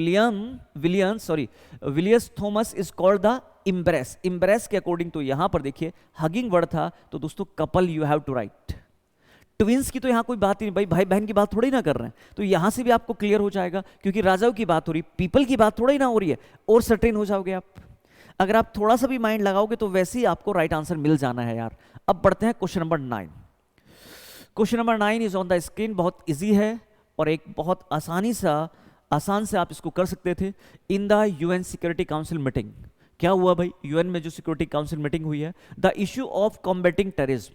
Speaker 1: Willis Thomas is called the embrace. Embrace के अकॉर्डिंग तो यहां पर देखिए हगिंग वर्ड था, तो दोस्तों couple you have to write. Twins की तो यहां कोई बात ही नहीं, भाई भाई बहन की बात थोड़ी ना कर रहे हैं, तो यहां से भी आपको क्लियर हो जाएगा, क्योंकि राजाओं की बात हो रही, पीपल की बात थोड़ी ना हो रही है, और सर्टेन हो जाओगे आप। अगर आप थोड़ा सा भी माइंड लगाओगे तो वैसे ही आपको राइट आंसर मिल जाना है यार। अब बढ़ते हैं question number 9। Question number 9 is on the screen, बहुत इजी है और एक बहुत आसान से आप इसको कर सकते थे। In the UN security council meeting, क्या हुआ भाई? यूएन में जो सिक्योरिटी काउंसिल मीटिंग हुई है, the issue of combating terrorism,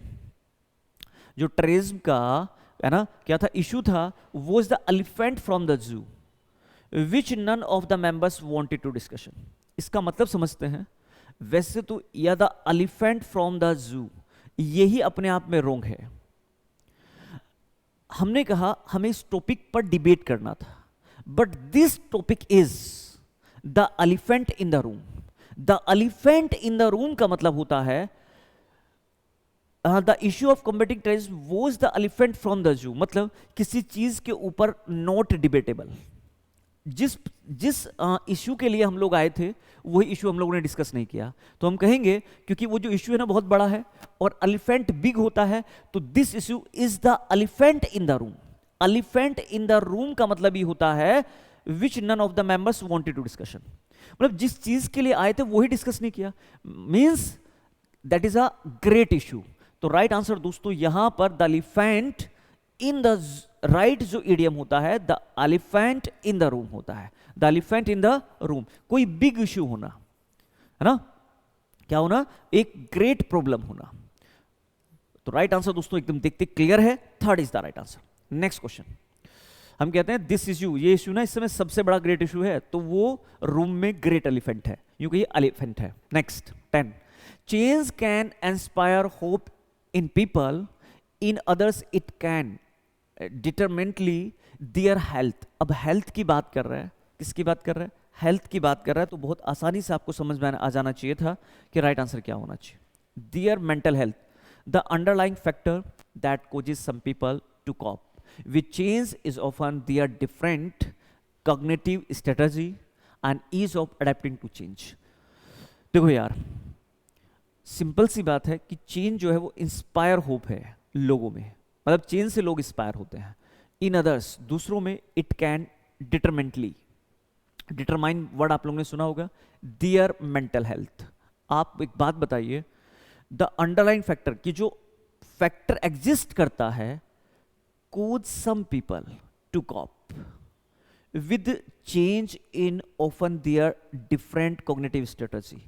Speaker 1: जो टेररिज्म का है ना क्या था इश्यू था, वो is the elephant from the zoo which none of the members wanted to discussion. इसका मतलब समझते हैं। वैसे तो या द एलिफेंट फ्रॉम द जू, यही अपने आप में रोंग है। हमने कहा हमें इस टॉपिक पर डिबेट करना था, but this topic is the elephant in the room. The elephant in the room का मतलब होता है the issue of combating terrorism was the elephant from the जू, मतलब किसी चीज के ऊपर नॉट डिबेटेबल। जिस इश्यू के लिए हम लोग आए थे वही इश्यू हम लोगों ने डिस्कस नहीं किया, तो हम कहेंगे क्योंकि वो जो इश्यू है ना बहुत बड़ा है और एलिफेंट बिग होता है, तो this issue is the elephant in the room. Elephant in the room का मतलब ही होता है which none of the members wanted to discussion, मतलब जिस चीज के लिए आए थे वही डिस्कस नहीं किया, means that is a great issue. तो राइट आंसर दोस्तों यहां पर the elephant in the right जो इडियम होता है, the elephant in the room होता है। The elephant in the room, कोई बिग इश्यू होना है ना, क्या होना? एक ग्रेट प्रॉब्लम होना। तो राइट आंसर दोस्तों एकदम देखते क्लियर है, third is the right answer. Next question, हम कहते हैं दिस इश्यू, ये इश्यू ना इस समय सबसे बड़ा ग्रेट इश्यू है, तो वो रूम में ग्रेट एलिफेंट है, यूं कहिए एलिफेंट है। Next 10, change can inspire hope in people, in others it can determinately their health. अब हेल्थ की बात कर रहा है, किसकी बात कर रहा है? हेल्थ की बात कर रहा है, तो बहुत आसानी से आपको समझ में आ जाना चाहिए था कि राइट आंसर क्या होना चाहिए। Their mental health, the underlying factor that causes some people to cope with change is often their different cognitive strategy and ease of adapting to change। देखो यार सिंपल सी बात है कि चेंज जो है वो इंस्पायर होप है लोगों में, मतलब चेंज से लोग इंस्पायर होते हैं। इन अदर्स, दूसरों में, इट कैन डिटरमिनेटली, डिटरमाइन वर्ड आप लोगों ने सुना होगा, देयर मेंटल हेल्थ। आप एक बात बताइए, द अंडरलाइन फैक्टर की जो फैक्टर एग्जिस्ट करता है, cause some people to cope with change in often their different cognitive strategy।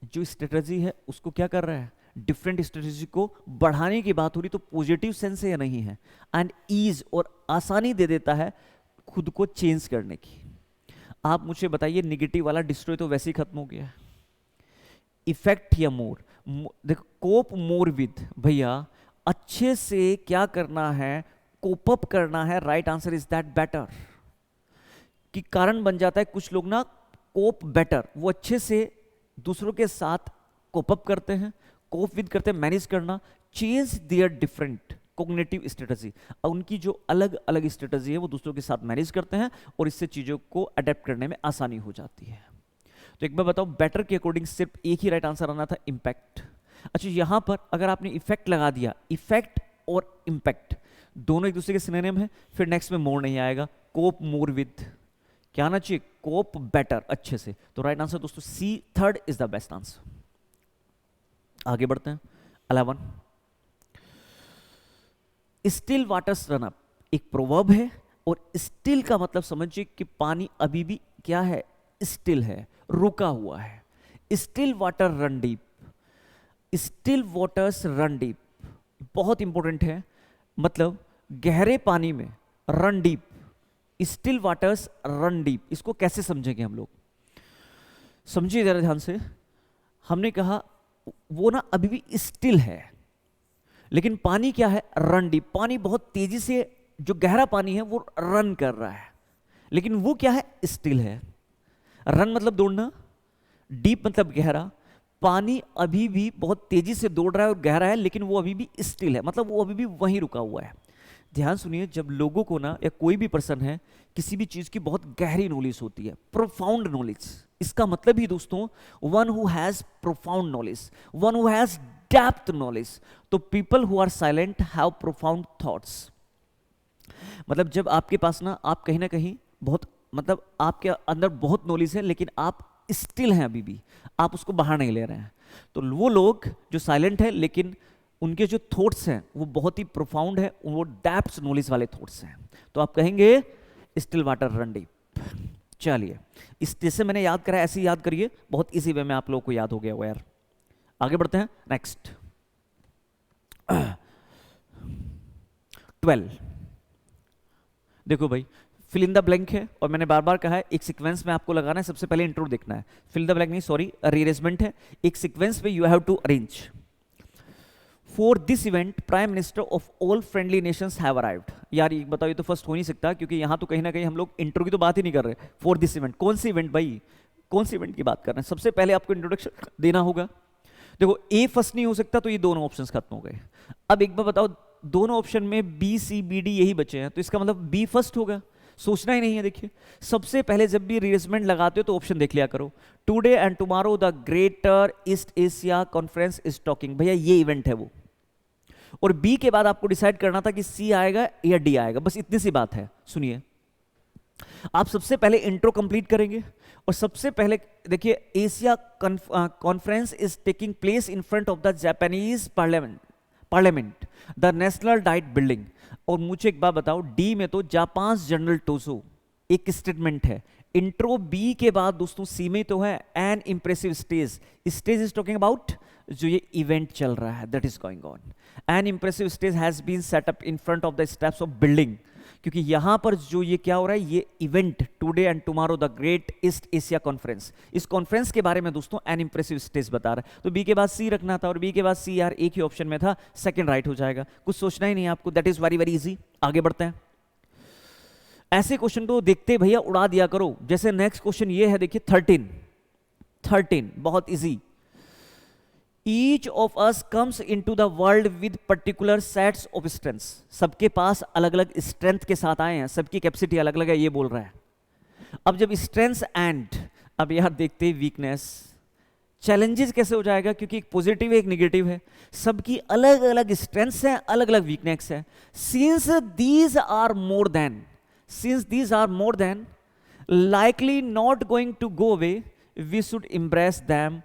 Speaker 1: जो स्ट्रेटजी है उसको क्या कर रहा है? डिफरेंट स्ट्रेटजी को बढ़ाने की बात हो रही, तो पॉजिटिव सेंस है या नहीं है? एंड ईज, और आसानी दे देता है खुद को चेंज करने की। आप मुझे बताइए निगेटिव वाला डिस्ट्रॉय तो वैसे ही खत्म हो गया। इफेक्ट या मोर, देखो कोप मोर विद, भैया अच्छे से क्या करना है? कोप अप करना है। Right answer is that better, कि कारण बन जाता है कुछ लोग ना कोप बेटर, वो अच्छे से दूसरों के साथ कोप अप करते हैं, कोप विद करते हैं, मैनेज करना। Change their different cognitive strategy, उनकी जो अलग अलग स्ट्रेटजी है वो दूसरों के साथ मैनेज करते हैं और इससे चीजों को अडेप्ट करने में आसानी हो जाती है। तो एक बार बताओ, बेटर के अकॉर्डिंग सिर्फ एक ही राइट आंसर आना था, इंपैक्ट। अच्छा यहां पर अगर आपने इफेक्ट लगा दिया, इफेक्ट और इंपैक्ट दोनों एक दूसरे के सिनोनिम है, फिर नेक्स्ट में मोर नहीं आएगा, कोप मोर विद, क्या आना चाहिए, कोप बेटर, अच्छे से। तो राइट आंसर दोस्तों C, third is the best answer. आगे बढ़ते हैं। 11, स्टिल वाटर्स रन अप, एक प्रोवर्ब है, और स्टिल का मतलब समझिए कि पानी अभी भी क्या है, स्टिल है, रुका हुआ है। Still water run deep, still waters run deep, बहुत इंपॉर्टेंट है, मतलब गहरे पानी में run deep, still waters run deep, इसको कैसे समझेंगे हम लोग, समझिए जरा ध्यान से। हमने कहा वो ना अभी भी स्टिल है, लेकिन पानी क्या है, रन डीप, पानी बहुत तेजी से, जो गहरा पानी है वो रन कर रहा है, लेकिन वो क्या है, स्टिल है। रन मतलब दौड़ना, डीप मतलब गहरा, पानी अभी भी बहुत तेजी से दौड़ रहा है और गहरा है, लेकिन वो अभी भी स्टिल है, मतलब वो अभी भी वहीं रुका हुआ है। ध्यान सुनिए, जब लोगों को ना, या कोई भी पर्सन है, किसी भी चीज की बहुत गहरी नॉलेज होती है, प्रोफाउंड नॉलेज, इसका मतलब ही दोस्तों one who has profound knowledge, one who has depth knowledge. तो people who are silent have profound thoughts. मतलब जब आपके पास आप कहीं ना कहीं बहुत, मतलब आपके अंदर बहुत नॉलेज है, लेकिन आप स्टिल हैं, अभी भी आप उसको बाहर नहीं ले रहे हैं, तो वो लोग जो साइलेंट है, लेकिन उनके जो थॉट्स हैं वो बहुत ही प्रोफाउंड है, वो डेप्थ नॉलेज वाले थॉट्स हैं, तो आप कहेंगे स्टिल वाटर रन डीप। चलिए, इस जैसे मैंने याद करा ऐसे ही याद करिए, बहुत इजी वे में आप लोगों को याद हो गया वो यार। आगे बढ़ते हैं, नेक्स्ट 12। देखो भाई, फिल इन द ब्लैंक है, और मैंने बार बार कहा है एक सीक्वेंस में आपको लगाना है, सबसे पहले इंट्रो देखना है, फिल द ब्लैंक नहीं, सॉरी, रीअरेंजमेंट है, एक सीक्वेंस में you have to arrange. For this event prime minister of all friendly nations have arrived. यार ये बताओ, ये तो फर्स्ट हो नहीं सकता, क्योंकि यहां तो कहीं ना कहीं हम लोग इंट्रो की तो बात ही नहीं कर रहे। फॉर दिस इवेंट, कौन सी इवेंट भाई, कौन सी इवेंट की बात कर रहे हैं, सबसे पहले आपको इंट्रोडक्शन देना होगा। देखो ए फर्स्ट नहीं हो सकता, तो ये दोनों ऑप्शंस खत्म हो गए। अब एक बार बताओ, दोनों ऑप्शन में बी सी बी डी यही बचे हैं, तो इसका मतलब बी फर्स्ट होगा, सोचना ही नहीं है। देखिए, सबसे पहले जब भी रीअरेंजमेंट लगाते हो तो ऑप्शन देख लिया करो। Today and tomorrow the greater east Asia conference is talking, भैया ये इवेंट है वो। और बी के बाद आपको डिसाइड करना था कि सी आएगा या डी आएगा, बस इतनी सी बात है। सुनिए, आप सबसे पहले इंट्रो कंप्लीट करेंगे, और सबसे पहले देखिए, Asia conference is taking place in front of the Japanese parliament, the national diet building. और मुझे एक बात बताओ, डी में तो जापान जनरल टोसो एक स्टेटमेंट है, इंट्रो बी के बाद दोस्तों सी में तो है an impressive stage, stage is talking about जो ये इवेंट चल रहा है, that is going on. An impressive stage has been set up in front of the steps of building, क्योंकि यहां पर जो ये क्या हो रहा है, ये event today and tomorrow the great east Asia conference, इस कॉन्फ्रेंस के बारे में दोस्तों एन इंप्रेसिव स्टेज बता रहा है। तो बी के बाद सी रखना था, और बी के बाद सी, यार एक ही ऑप्शन में था, सेकंड राइट हो जाएगा, कुछ सोचना ही नहीं आपको, that is very very easy. आगे बढ़ते हैं, ऐसे क्वेश्चन तो देखते भैया उड़ा दिया करो। जैसे नेक्स्ट क्वेश्चन ये है, देखिए 13, बहुत easy. Each of us comes into the world with particular sets of strengths, सबके पास अलग अलग स्ट्रेंथ के साथ आए हैं, सबकी कैपेसिटी अलग अलग है, ये बोल रहा है। अब जब स्ट्रेंथ्स एंड, अब यार देखते हैं वीकनेस, चैलेंजेस कैसे हो जाएगा, क्योंकि एक पॉजिटिव है एक निगेटिव है, सबकी अलग अलग स्ट्रेंथ्स हैं, अलग अलग वीकनेस है। Since these are more than likely not going to go away, we should embrace them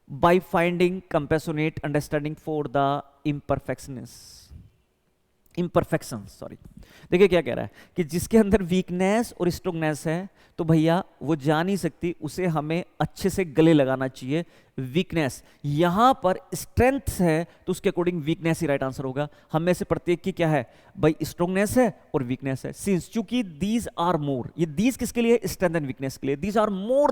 Speaker 1: by finding compassionate understanding for the imperfections, sorry. देखिए क्या कह रहा है कि जिसके अंदर वीकनेस और स्ट्रोंगनेस है, तो भैया वो जा नहीं सकती, उसे हमें अच्छे से गले लगाना चाहिए। वीकनेस, यहां पर स्ट्रेंथ है, तो उसके अकॉर्डिंग वीकनेस ही राइट आंसर होगा। हम में से प्रत्येक की क्या है भाई, स्ट्रोंगनेस है और वीकनेस है। सिंस, चूंकि दीज आर मोर, ये दीज किसके लिए, स्ट्रेंथ एंड वीकनेस के लिए। These are more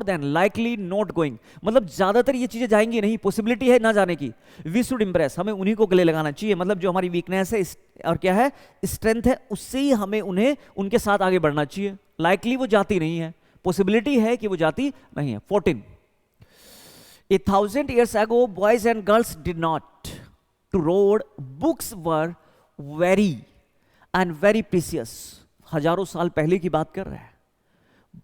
Speaker 1: than likely not going, मतलब ज्यादातर ये चीजें जाएंगी नहीं, पॉसिबिलिटी है ना जाने की। वी शुड इंप्रेस, हमें उन्हीं को गले लगाना चाहिए, मतलब जो हमारी वीकनेस है और क्या है, स्ट्रेंथ है, उससे ही हमें उन्हें उनके साथ आगे बढ़ना चाहिए। लाइकली वो जाती नहीं है, पॉसिबिलिटी है कि वो जाती नहीं है। 14, 1000 years ago boys and girls did not to road, books were very and very precious। हजारों साल पहले की बात कर रहा है,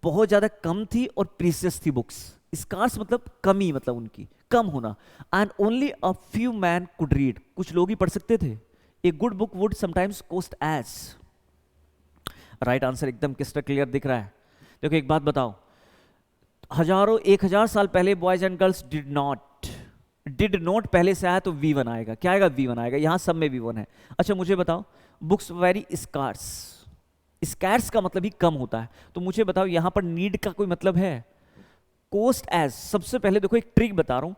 Speaker 1: बहुत ज्यादा कम थी और प्रीसियस थी बुक्स। स्कार्स मतलब कमी, मतलब उनकी कम होना। And only a few man could read, कुछ लोग ही पढ़ सकते थे। A good book would sometimes cost age, right answer एकदम क्रिस्टल क्लियर दिख रहा है। देखो एक बात बताओ, हजारों 1000 साल पहले boys and girls did not पहले से आया तो V1 आएगा। क्या आएगा? V1 आएगा। यहां सब में V1 है। अच्छा मुझे बताओ, बुक्स वेरी स्कार्स, स्कार्स का मतलब ही कम होता है, तो मुझे बताओ यहां पर नीड का कोई मतलब है? कोस्ट एज, सबसे पहले देखो एक ट्रिक बता रहा हूं,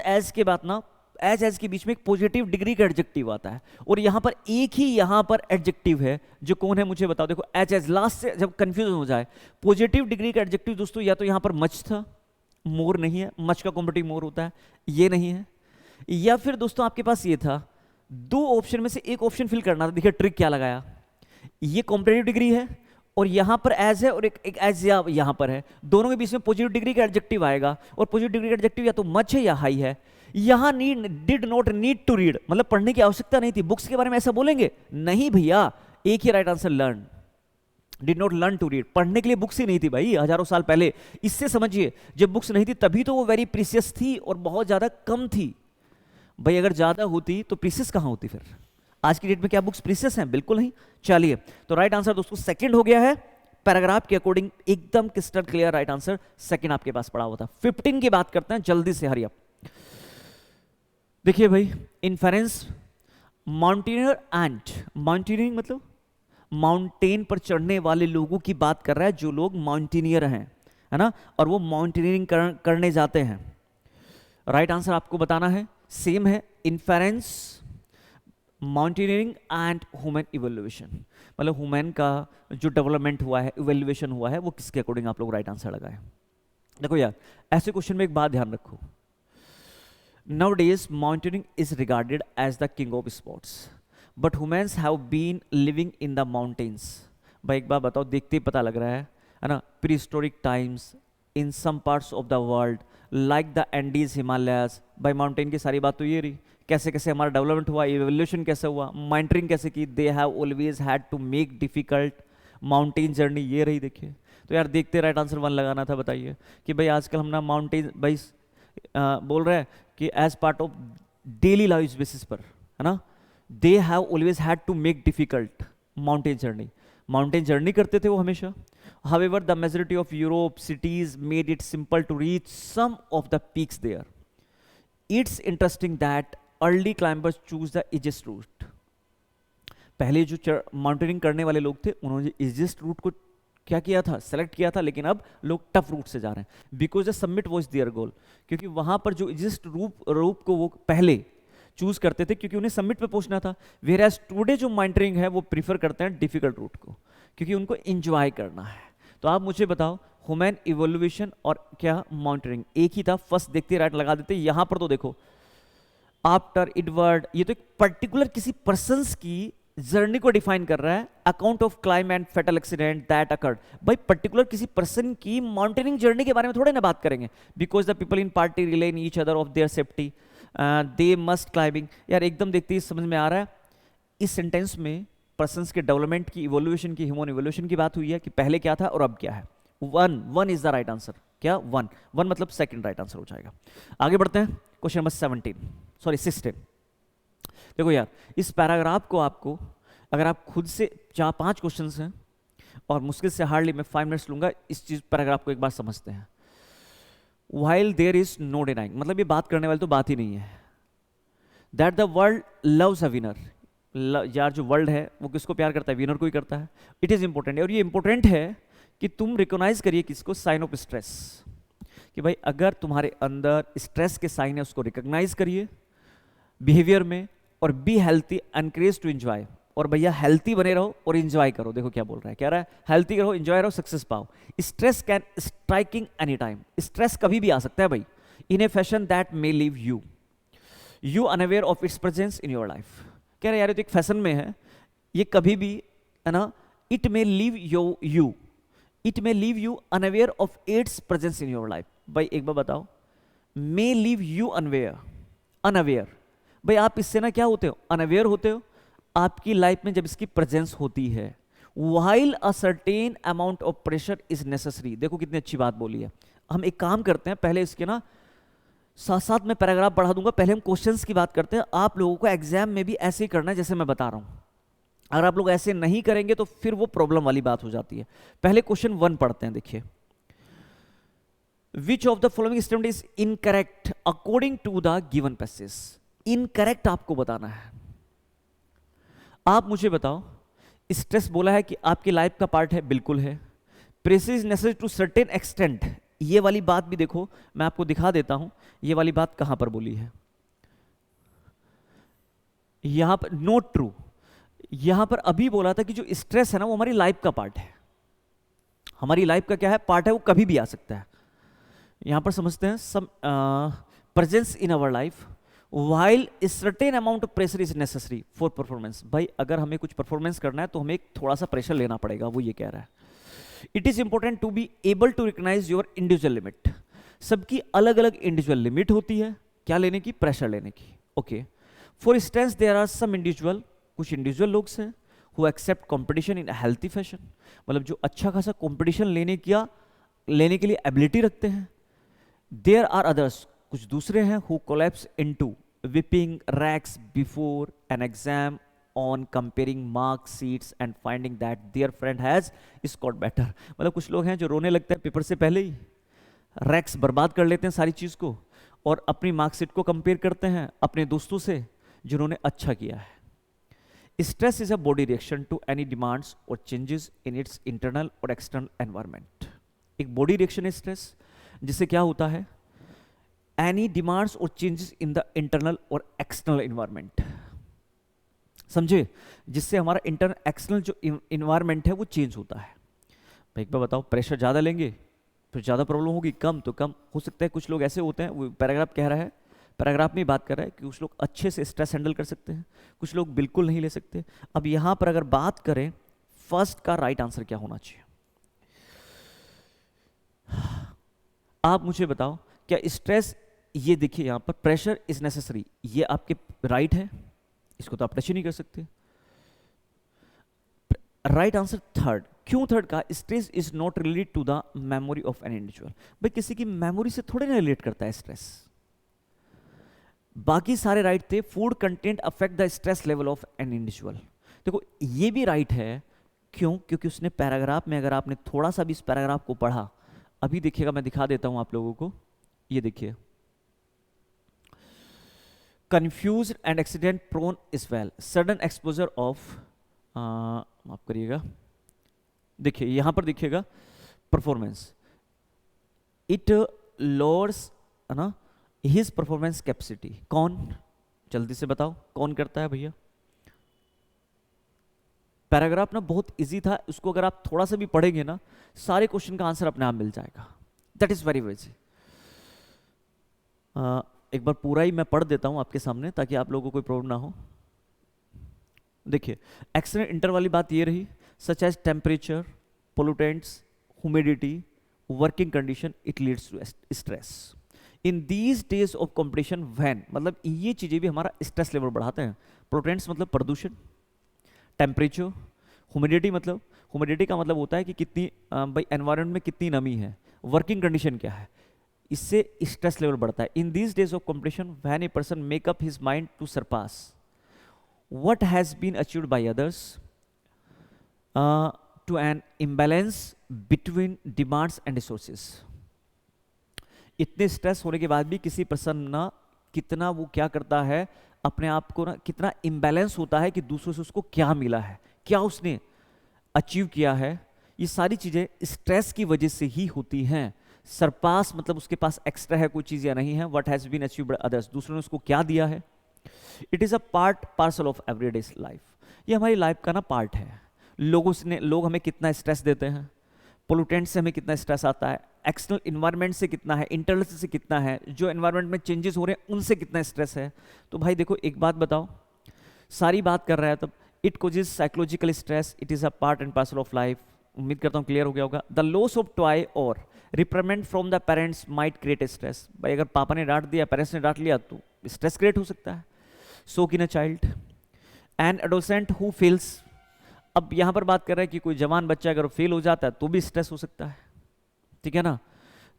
Speaker 1: एज के बाद ना, एज के बीच में एक पॉजिटिव डिग्री का एडजेक्टिव आता है, और यहां पर एक ही यहां पर एडजेक्टिव है जो कौन है मुझे बताओ। देखो एज लास्ट से जब कंफ्यूजन हो जाए, पॉजिटिव डिग्री का एडजेक्टिव दोस्तों या तो यहां पर मच था, मोर नहीं है, मच का कॉम्पिटिव मोर होता है, ये नहीं है, या फिर दोस्तों आपके पास ये था, दो ऑप्शन में से एक ऑप्शन फिल करना था। देखिए ट्रिक क्या लगाया, ये कॉम्पिटिटिव डिग्री है और यहां पर एज है और एक एज यहां पर है, दोनों के बीच में पॉजिटिव डिग्री का एडजेक्टिव आएगा, और पॉजिटिव डिग्री का एडजेक्टिव या तो मच है या हाई है। यहां need, did not need to read, मतलब पढ़ने की आवश्यकता नहीं थी। बुक्स के बारे में ऐसा बोलेंगे नहीं भैया, एक ही right answer, learn, did not learn to read. पढ़ने के लिए बुक्स ही नहीं थी भाई हजारों साल पहले। इससे समझिए जब बुक्स नहीं थी तभी तो वो वेरी प्रीसियस थी और बहुत ज्यादा कम थी। भाई अगर ज्यादा होती तो प्रीसियस कहां होती फिर? आज की डेट में क्या बुक्स प्रीसियस हैं? बिल्कुल नहीं। चलिए तो राइट आंसर दोस्तों सेकंड हो गया है, पैराग्राफ के अकॉर्डिंग एकदम crystal clear right answer second आपके पास पड़ा हुआ था। 15 की बात करते हैं जल्दी से, हरी अप। देखिए भाई, इन्फेरेंस, माउंटेनियर एंड, माउंटेनियरिंग मतलब माउंटेन पर चढ़ने वाले लोगों की बात कर रहा है, जो लोग माउंटेनियर हैं, है ना, और वो माउंटेनियरिंग करने जाते हैं। राइट आंसर आपको बताना है, सेम है, inference, mountaineering and human evolution, मतलब ह्यूमन का जो डेवलपमेंट हुआ है, इवोल्यूशन हुआ है, वो किसके अकॉर्डिंग आप लोग राइट आंसर लगाए। देखो यार ऐसे क्वेश्चन में एक बात ध्यान रखो, nowadays mountaineering is regarded as the king of sports, but humans have been living in the mountains। भाई एक बात बताओ, देखते ही पता लग रहा है ना, prehistoric times in some parts of the world like the Andes, Himalayas। भाई माउंटेन की सारी बात तो ये रही, कैसे कैसे हमारा डेवलपमेंट हुआ, एवोल्यूशन कैसे हुआ, माउंटेनिंग कैसे की, they have always had to make difficult mountain journey, ये रही। देखिए तो यार देखते राइट आंसर 1 लगाना था। बताइए कि भाई आजकल हम ना माउंटेन भाई बोल रहे हैं कि as part of daily life basis पर, है ना, they have always had to make difficult mountain journey, mountain journey करते थे वो हमेशा। However, the majority of Europe cities made it simple to reach some of the peaks there. It's interesting that early climbers choose the easiest route। पहले जो mountaineering करने वाले लोग थे उन्होंने इजिएस्ट रूट को क्या किया था, सेलेक्ट किया था, लेकिन अब लोग टफ रूट से जा रहे हैं, because the summit was there गोल। क्योंकि वहां पर जो इजिएस्ट रूट को वो पहले चूज करते थे क्योंकि उन्हें समिट पे पहुंचना था। वेयर एज टुडे जो माउंटेनिंग है वो प्रीफर करते हैं डिफिकल्ट रूट को, क्योंकि उनको एंजॉय करना है। तो आप मुझे बताओ, ह्यूमन इवोल्यूशन और क्या माउंटेनिंग एक ही था? फर्स्ट देखते राइट लगा देते। यहां पर तो देखो आफ्टर एडवर्ड, ये तो एक पर्टिकुलर किसी पर्संस की जर्नी को डिफाइन कर रहा है, account of climb and fatal accident that occurred. भाई पर्टिकुलर किसी पर्सन की माउंटेनिंग जर्नी के बारे में थोड़े ना बात करेंगे, because the people in party rely in each other of their safety, they must climbing. यार एकदम देखते ही समझ में आ रहा है, इस सेंटेंस में पर्सन्स के डेवलपमेंट की, इवोल्यूशन की, ह्यूमन इवोल्यूशन की बात हुई है कि पहले क्या था और अब क्या है। One is the right answer. क्या? वन मतलब सेकंड राइट आंसर हो जाएगा। आगे बढ़ते हैं, क्वेश्चन नंबर 16। देखो यार इस पैराग्राफ को आपको, अगर आप खुद से 4-5 क्वेश्चन हैं और मुश्किल से हार्डली मैं 5 मिनट्स लूंगा, इस चीज पैराग्राफ को एक बार समझते हैं। While there is no denying, मतलब ये बात करने वाली तो बात ही नहीं है, that the world loves a winner। यार जो वर्ल्ड है वो किसको प्यार करता है? विनर को ही करता है। इट इज इंपॉर्टेंट, और ये इंपॉर्टेंट है कि तुम रिकॉग्नाइज करिए किसको? साइन ऑफ स्ट्रेस, कि भाई अगर तुम्हारे अंदर स्ट्रेस के साइन है उसको रिकॉग्नाइज करिए बिहेवियर में, और be healthy, encourage to enjoy. और भैया हेल्थी बने रहो और एंजॉय करो। देखो क्या बोल रहा है, कह रहा है हेल्थी रहो, एंजॉय रहो, सक्सेस पाओ। Stress can striking any time, stress कभी भी आ सकता है भाई, in a fashion that may leave you unaware of its presence in your life. कह रहे यार ये तो एक फैशन में है, ये कभी भी, है ना, it may leave you unaware of its presence in your life. भाई एक बार बताओ, मे लीव यू अनअवेयर, भाई आप इससे ना क्या होते हो? अनअवेयर होते हो आपकी लाइफ में जब इसकी प्रेजेंस होती है। While a certain amount of pressure is necessary. देखो कितनी अच्छी बात बोली है। हम एक काम करते हैं, पहले इसके ना साथ साथ मैं पैराग्राफ बढ़ा दूंगा। पहले हम क्वेश्चंस की बात करते हैं। आप लोगों को एग्जाम में भी ऐसे ही करना है जैसे मैं बता रहा हूं। अगर आप लोग ऐसे नहीं करेंगे तो फिर वो प्रॉब्लम वाली बात हो जाती है। पहले क्वेश्चन 1 पढ़ते हैं। देखिए, which of the following statement is incorrect according to the given passage. Incorrect आपको बताना है। आप मुझे बताओ, स्ट्रेस बोला है कि आपकी लाइफ का पार्ट है, बिल्कुल है। Pressure is necessary to certain extent, ये वाली बात भी देखो, मैं आपको दिखा देता हूं ये वाली बात कहां पर बोली है। यहां पर नोट ट्रू, यहां पर अभी बोला था कि जो स्ट्रेस है ना वो हमारी लाइफ का पार्ट है। हमारी लाइफ का क्या है, पार्ट है, वो कभी भी आ सकता है। यहां पर समझते हैं some presence in our life while certain amount of pressure is necessary for performance. भाई अगर हमें कुछ परफॉर्मेंस करना है तो हमें एक थोड़ा सा प्रेशर लेना पड़ेगा, वो ये कह रहा है। It is important to be able to recognise your individual limit. सबकी अलग अलग इंडिविजुअल लिमिट होती है, क्या लेने की, प्रेशर लेने की। Okay, for instance there are some individual, कुछ इंडिविजुअल लोग हैं who accept competition in healthy fashion, मतलब जो अच्छा खासा कंपटीशन लेने के लिए एबिलिटी रखते हैं। देयर आर अदर्स, कुछ दूसरे हैं who collapse into weeping wrecks before an exam on comparing mark sheets and finding that their friend has scored better। मतलब कुछ लोग हैं जो रोने लगते हैं पेपर से पहले ही, रैक्स बर्बाद कर लेते हैं सारी चीज को, और अपनी मार्कशीट को कंपेयर करते हैं अपने दोस्तों से जिन्होंने अच्छा किया है। Stress is a body reaction to any demands और चेंजेस इन इट्स इंटरनल और एक्सटर्नल एनवायरनमेंट। एक बॉडी रिएक्शन है स्ट्रेस, जिससे क्या होता है, एनी डिमांड्स और चेंजेस इन द इंटरनल और एक्सटर्नल एनवायरनमेंट, समझे, जिससे हमारा इंटरनल एक्सटर्नल जो इन्वायरमेंट है वो चेंज होता है। भाई एक बार बताओ, प्रेशर ज़्यादा लेंगे तो ज़्यादा प्रॉब्लम होगी, कम तो कम हो सकता है। कुछ लोग ऐसे होते हैं, वो पैराग्राफ कह रहा है, पैराग्राफ में बात कर रहा है कि कुछ लोग अच्छे से स्ट्रेस हैंडल कर सकते हैं, कुछ लोग बिल्कुल नहीं ले सकते। अब यहाँ पर अगर बात करें फर्स्ट का राइट आंसर क्या होना चाहिए, आप मुझे बताओ। क्या स्ट्रेस, ये देखिए यहाँ पर प्रेशर इज नेसेसरी, ये आपके राइट है, इसको तो आप टच ही नहीं कर सकते। Right answer third. क्यों थर्ड का, stress is not related to the memory of an individual. भाई किसी की मेमोरी से थोड़े ना रिलेट करता है स्ट्रेस। बाकी सारे राइट थे। Food content affect the stress level of an individual, देखो ये भी राइट है। क्यों, क्योंकि उसने पैराग्राफ में, अगर आपने थोड़ा सा भी इस पैराग्राफ को पढ़ा, अभी देखिएगा, मैं दिखा देता हूं आप लोगों को, ये देखिए, confused and accident prone as well, sudden exposure of, माफ करिएगा, देखिए यहां पर देखिएगा परफॉर्मेंस, इट lowers है ना his performance capacity। कौन, जल्दी से बताओ कौन करता है भैया। पैराग्राफ ना बहुत इजी था, उसको अगर आप थोड़ा सा भी पढ़ेंगे ना, सारे क्वेश्चन का आंसर अपने आप मिल जाएगा। That is very easy. एक बार पूरा ही मैं पढ़ देता हूं आपके सामने ताकि आप लोगों को कोई प्रॉब्लम ना हो। देखिए, एक्सटर्नल इंटर वाली बात ये रही, such as temperature, pollutants, humidity, working condition, it leads to stress. In these days of competition when, मतलब ये चीजें भी हमारा स्ट्रेस लेवल बढ़ाते हैं। पोल्यूटेंट्स मतलब प्रदूषण, टेम्परेचर, ह्यूमिडिटी मतलब, ह्यूमिडिटी का मतलब होता है कि कितनी भाई एनवायरनमेंट में कितनी नमी है, वर्किंग कंडीशन क्या है, इससे स्ट्रेस लेवल बढ़ता है। In these days of competition when a person make up his mind to surpass what has been achieved by others to an imbalance between demands and resources. इतने stress होने के बाद भी किसी पर्सन ना कितना वो क्या करता है, अपने आप को ना कितना इम्बैलेंस होता है कि दूसरों से उसको क्या मिला है, क्या उसने अचीव किया है, ये सारी चीजें स्ट्रेस की वजह से ही होती हैं। सरपास मतलब उसके पास एक्स्ट्रा है कोई चीज या नहीं है, what has been achieved by others, दूसरों ने उसको क्या दिया है। It is a part parcel of everyday life, ये हमारी लाइफ का ना पार्ट है। लोग हमें कितना स्ट्रेस देते हैं, पोल्यूटेंट से हमें कितना स्ट्रेस आता है, एक्सटर्नल इन्वायरमेंट से कितना है, इंटरनल से कितना है, जो एनवायरमेंट में चेंजेस हो रहे हैं उनसे कितना स्ट्रेस है। तो भाई देखो एक बात बताओ, सारी बात कर रहा है, तब it causes psychological stress, it is a part and parcel of life. उम्मीद करता हूँ क्लियर हो गया होगा। द लॉस ऑफ टॉय और reprimand from the parents might create stress, भाई अगर पापा ने डांट दिया, पेरेंट्स ने डांट लिया तो स्ट्रेस क्रिएट हो सकता है। So in a child an adolescent who fails, अब यहां पर बात कर रहे हैं कि कोई जवान बच्चा अगर फेल हो जाता है तो भी स्ट्रेस हो सकता है, ठीक है ना।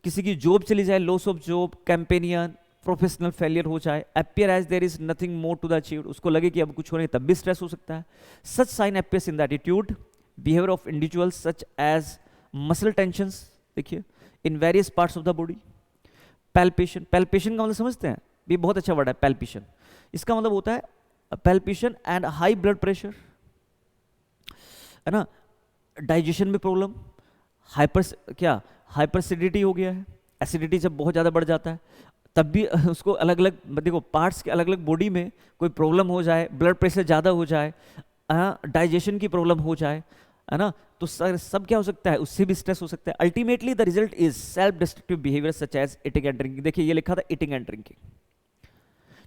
Speaker 1: किसी की जॉब चली जाए, loss of job, companion, professional failure हो जाए, appear as there is nothing more to the achieved, उसको लगे कि अब कुछ हो नहीं, तब भी स्ट्रेस हो सकता है. Such sign appears in the attitude, behavior of individuals such as muscle tensions, देखिए, in various parts of the body. Palpation, palpation का मतलब समझते हैं, ये बहुत अच्छा वर्ड है palpation. इसका मतलब होता है palpation and high blood pressure, है ना. डाइजेशन में प्रॉब्लम, हाइपरसिडिटी हो गया है, एसिडिटी जब बहुत ज़्यादा बढ़ जाता है तब भी उसको अलग अलग, देखो पार्ट्स के अलग अलग बॉडी में कोई प्रॉब्लम हो जाए, ब्लड प्रेशर ज़्यादा हो जाए, डाइजेशन की प्रॉब्लम हो जाए, है ना, तो सब क्या हो सकता है, उससे भी स्ट्रेस हो सकता है. Ultimately the result is self destructive behaviour such as eating and drinking. देखिए ये लिखा था ईटिंग एंड ड्रिंकिंग,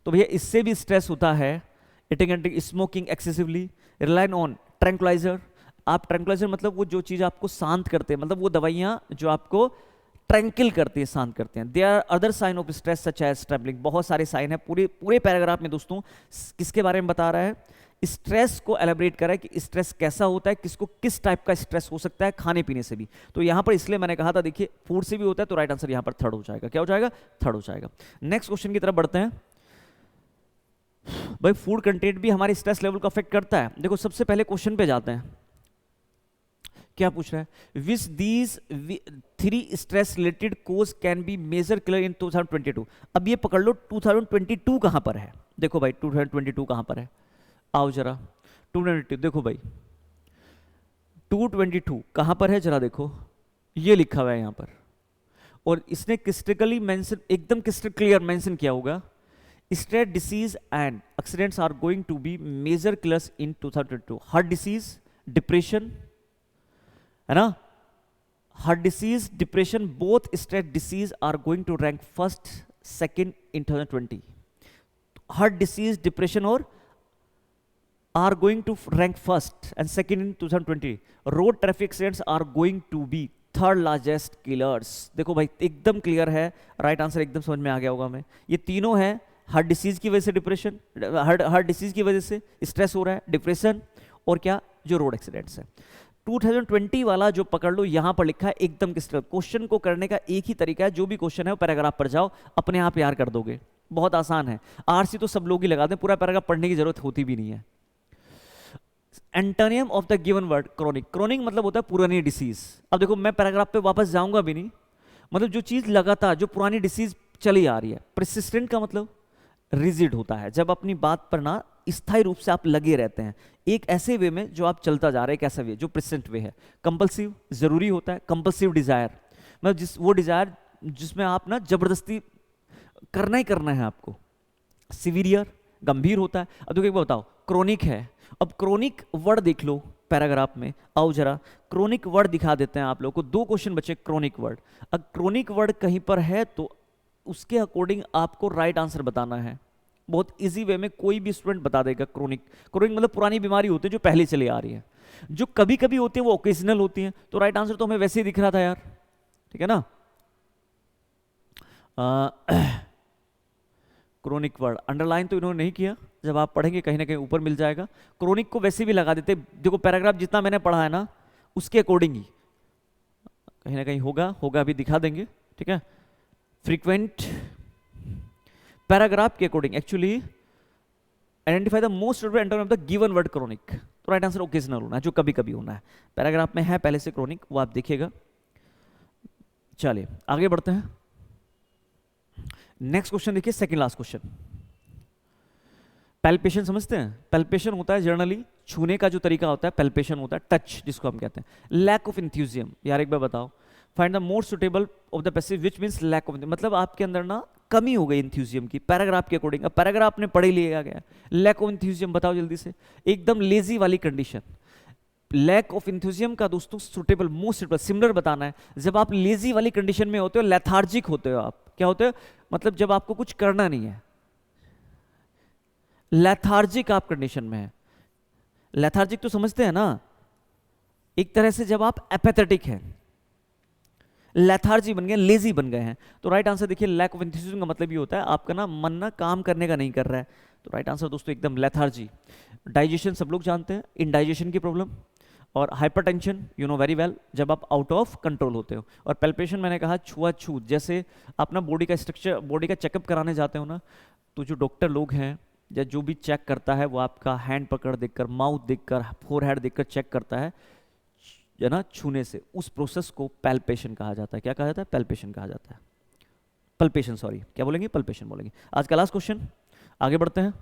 Speaker 1: तो भैया इससे भी स्ट्रेस होता है. Eating and drinking, smoking excessively, relying on tranquilliser. आप ट्रैंक्विलाइजर मतलब वो जो चीज़ आपको शांत करते हैं, मतलब वो दवाइयाँ जो आपको ट्रैंकिल करती है, शांत करते हैं. They are other sign of stress such as travelling. बहुत सारे साइन है, पूरे पैराग्राफ में दोस्तों किसके बारे में बता रहा है, स्ट्रेस को एलेबरेट करा है कि स्ट्रेस कैसा होता है, किसको किस टाइप का स्ट्रेस हो सकता है, खाने पीने से भी. तो यहाँ पर इसलिए मैंने कहा था, देखिए फूड से भी होता है, तो राइट आंसर यहाँ पर थर्ड हो जाएगा. क्या हो जाएगा, थर्ड हो जाएगा. नेक्स्ट क्वेश्चन की तरफ बढ़ते हैं. भाई फूड कंटेंट भी हमारे स्ट्रेस लेवल को अफेक्ट करता है. देखो सबसे पहले क्वेश्चन पे जाते हैं, क्या पूछ रहा है, which these 3 stress related cause can be major killer in 2022. अब ये पकड़ लो 2022 कहां पर है. देखो भाई 2022 कहां पर है, आओ जरा 222. देखो भाई 222 कहां पर है, जरा देखो, ये लिखा हुआ है यहां पर, और इसने क्रिस्टली मेंशन, एकदम क्रिस्टल क्लियर मेंशन किया होगा, stress diseases and accidents are going to be major killers in 2022. Heart disease, depression, है ना, heart disease, depression, both stress diseases are going to rank first second in 2020. Heart disease, depression और are going to rank first and second in 2020. Road traffic accidents are going to be third largest killers. देखो भाई एकदम clear है, right answer एकदम समझ में आ गया होगा हमें. ये तीनों है, हार्ट डिसीज की वजह से डिप्रेशन, हार्ट डिसीज की वजह से स्ट्रेस हो रहा है, डिप्रेशन, और क्या, जो रोड एक्सीडेंट्स है. 2020 वाला जो पकड़ लो, यहां पर लिखा है एकदम क्रिस्टल. क्वेश्चन को करने का एक ही तरीका है, जो भी क्वेश्चन है वो पैराग्राफ पर जाओ, अपने आप यार कर दोगे, बहुत आसान है. आरसी तो सब लोग ही लगा दें, पूरा पैराग्राफ पढ़ने की जरूरत होती भी नहीं है. Antonym of the given word chronic. Chronic मतलब होता है पुरानी डिसीज. अब देखो मैं पैराग्राफ पे वापस जाऊंगा भी नहीं, मतलब जो चीज लगातार, जो पुरानी डिसीज चली आ रही है. परसिस्टेंट का मतलब रिजिड होता है, जब अपनी बात पर ना स्थायी रूप से आप लगे रहते हैं, एक ऐसे वे में जो आप चलता जा रहे हैं, एक ऐसा वे जो प्रेजेंट वे है. कंपल्सिव जरूरी होता है, कंपल्सिव डिजायर मतलब वो डिजायर जिसमें आप ना जबरदस्ती करना ही करना है आपको. सिवियर, गंभीर होता है. अब देखो एक बात बताओ, क्रोनिक है. अब क्रोनिक वर्ड देख लो पैराग्राफ में, आओ जरा क्रोनिक वर्ड दिखा देते हैं आप लोगों को. 2 क्वेश्चन बचे क्रोनिक वर्ड. अब क्रोनिक वर्ड कहीं पर है तो उसके अकॉर्डिंग आपको राइट आंसर बताना है. बहुत इजी वे में कोई भी स्टूडेंट बता देगा. क्रोनिक, क्रोनिक मतलब पुरानी बीमारी होती है जो पहले चली आ रही है, जो कभी कभी होती है वो ओकेजनल होती है. तो राइट आंसर तो हमें वैसे ही दिख रहा था यार, ठीक है ना. क्रोनिक वर्ड अंडरलाइन तो इन्होंने नहीं किया, जब आप पढ़ेंगे कहीं ना कहीं ऊपर मिल जाएगा. क्रोनिक को वैसे भी लगा देते, देखो पैराग्राफ जितना मैंने पढ़ा है ना उसके अकॉर्डिंग ही कहीं ना कहीं होगा अभी दिखा देंगे, ठीक है. फ्रीक्वेंट पैराग्राफ के according actually identify the most antonym of the given word chronic. तो राइट आंसर ओकेजनल होना है, जो कभी कभी होना है. पैराग्राफ में है पहले से क्रोनिक, वो आप देखिएगा. चलिए आगे बढ़ते हैं. नेक्स्ट क्वेश्चन देखिए, सेकंड लास्ट क्वेश्चन. पैल्पेशन समझते हैं. पैल्पेशन होता है जर्नली छूने का जो तरीका होता है, पैल्पेशन होता है टच जिसको हम कहते हैं. लैक ऑफ इंथ्यूजियम, यार एक बार बताओ, find the more suitable of the passive which means lack of, मतलब आपके अंदर ना कमी हो गई इंथ्यूजियम की पैराग्राफ के अकॉर्डिंग. अब पैराग्राफ ने पढ़ ही लिया गया. लैक ऑफ इंथ्यूजियम बताओ जल्दी से, एकदम लेजी वाली कंडीशन. लैक ऑफ इंथ्यूजियम का दोस्तों सुटेबल मोस्ट सुटेबल सिमिलर बताना है. जब आप लेजी वाली कंडीशन में होते हो, लेथार्जिक होते हो, आप क्या होते हो, मतलब जब आपको कुछ करना नहीं है, लेथार्जिक आप कंडीशन में है. लेथार्जिक तो समझते हैं ना, एक तरह से जब आप एपैथेटिक हैं, लेथार्जी बन गए, लेजी बन गए हैं. तो राइट आंसर देखिए, लैक ऑफ एंथुसियाज्म का मतलब ये होता है आपका ना मन ना काम करने का नहीं कर रहा है. तो राइट आंसर दोस्तों एकदम लेथार्जी. डाइजेशन सब लोग जानते हैं, इंडाइजेशन की प्रॉब्लम. और hypertension you know very well, जब आप आउट ऑफ कंट्रोल होते हो। और पैल्पेशन मैंने कहा छुआछूत, जैसे अपना बॉडी का स्ट्रक्चर, बॉडी का चेकअप कराने जाते हो ना, तो जो डॉक्टर लोग हैं या जो भी चेक करता है वो आपका हैंड पकड़ देखकर, माउथ देखकर, फोरहेड देखकर चेक करता है ना, छूने से। उस प्रोसेस को पैल्पेशन कहा जाता है। क्या कहा जाता है? पैल्पेशन कहा जाता है। पल्पेशन, सॉरी, क्या बोलेंगे? पल्पेशन बोलेंगे। आज का लास्ट क्वेश्चन, आगे बढ़ते हैं।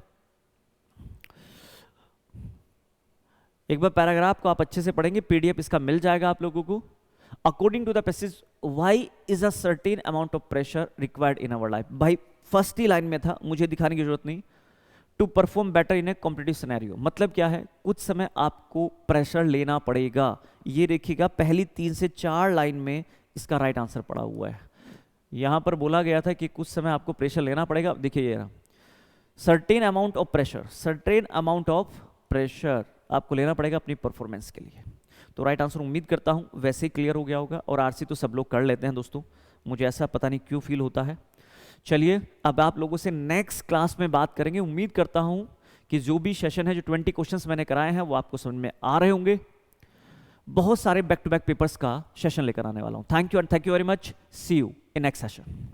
Speaker 1: एक बार पैराग्राफ को आप अच्छे से पढ़ेंगे, पीडीएफ इसका मिल जाएगा आप लोगों को। According to the passage, why is a certain amount of pressure required in our life. भाई फर्स्ट ही लाइन में था, मुझे दिखाने की जरूरत नहीं। To perform better in a competitive scenario, मतलब क्या है? कुछ समय आपको प्रेशर लेना पड़ेगा। ये देखिएगा पहली 3 से 4 लाइन में इसका राइट आंसर पड़ा हुआ है। यहां पर बोला गया था कि कुछ समय आपको प्रेशर लेना पड़ेगा। देखिए ये certain amount of pressure, certain amount of pressure आपको लेना पड़ेगा अपनी परफॉर्मेंस के लिए। तो राइट आंसर उम्मीद करता हूं वैसे ही क्लियर हो गया होगा। और आरसी तो सब लोग कर लेते हैं दोस्तों, मुझे ऐसा पता नहीं क्यों फील होता है। चलिए अब आप लोगों से नेक्स्ट क्लास में बात करेंगे। उम्मीद करता हूं कि जो भी सेशन है, जो 20 क्वेश्चंस मैंने कराए हैं वो आपको समझ में आ रहे होंगे। बहुत सारे बैक टू बैक पेपर्स का सेशन लेकर आने वाला हूं। Thank you and thank you very much. See you in next session.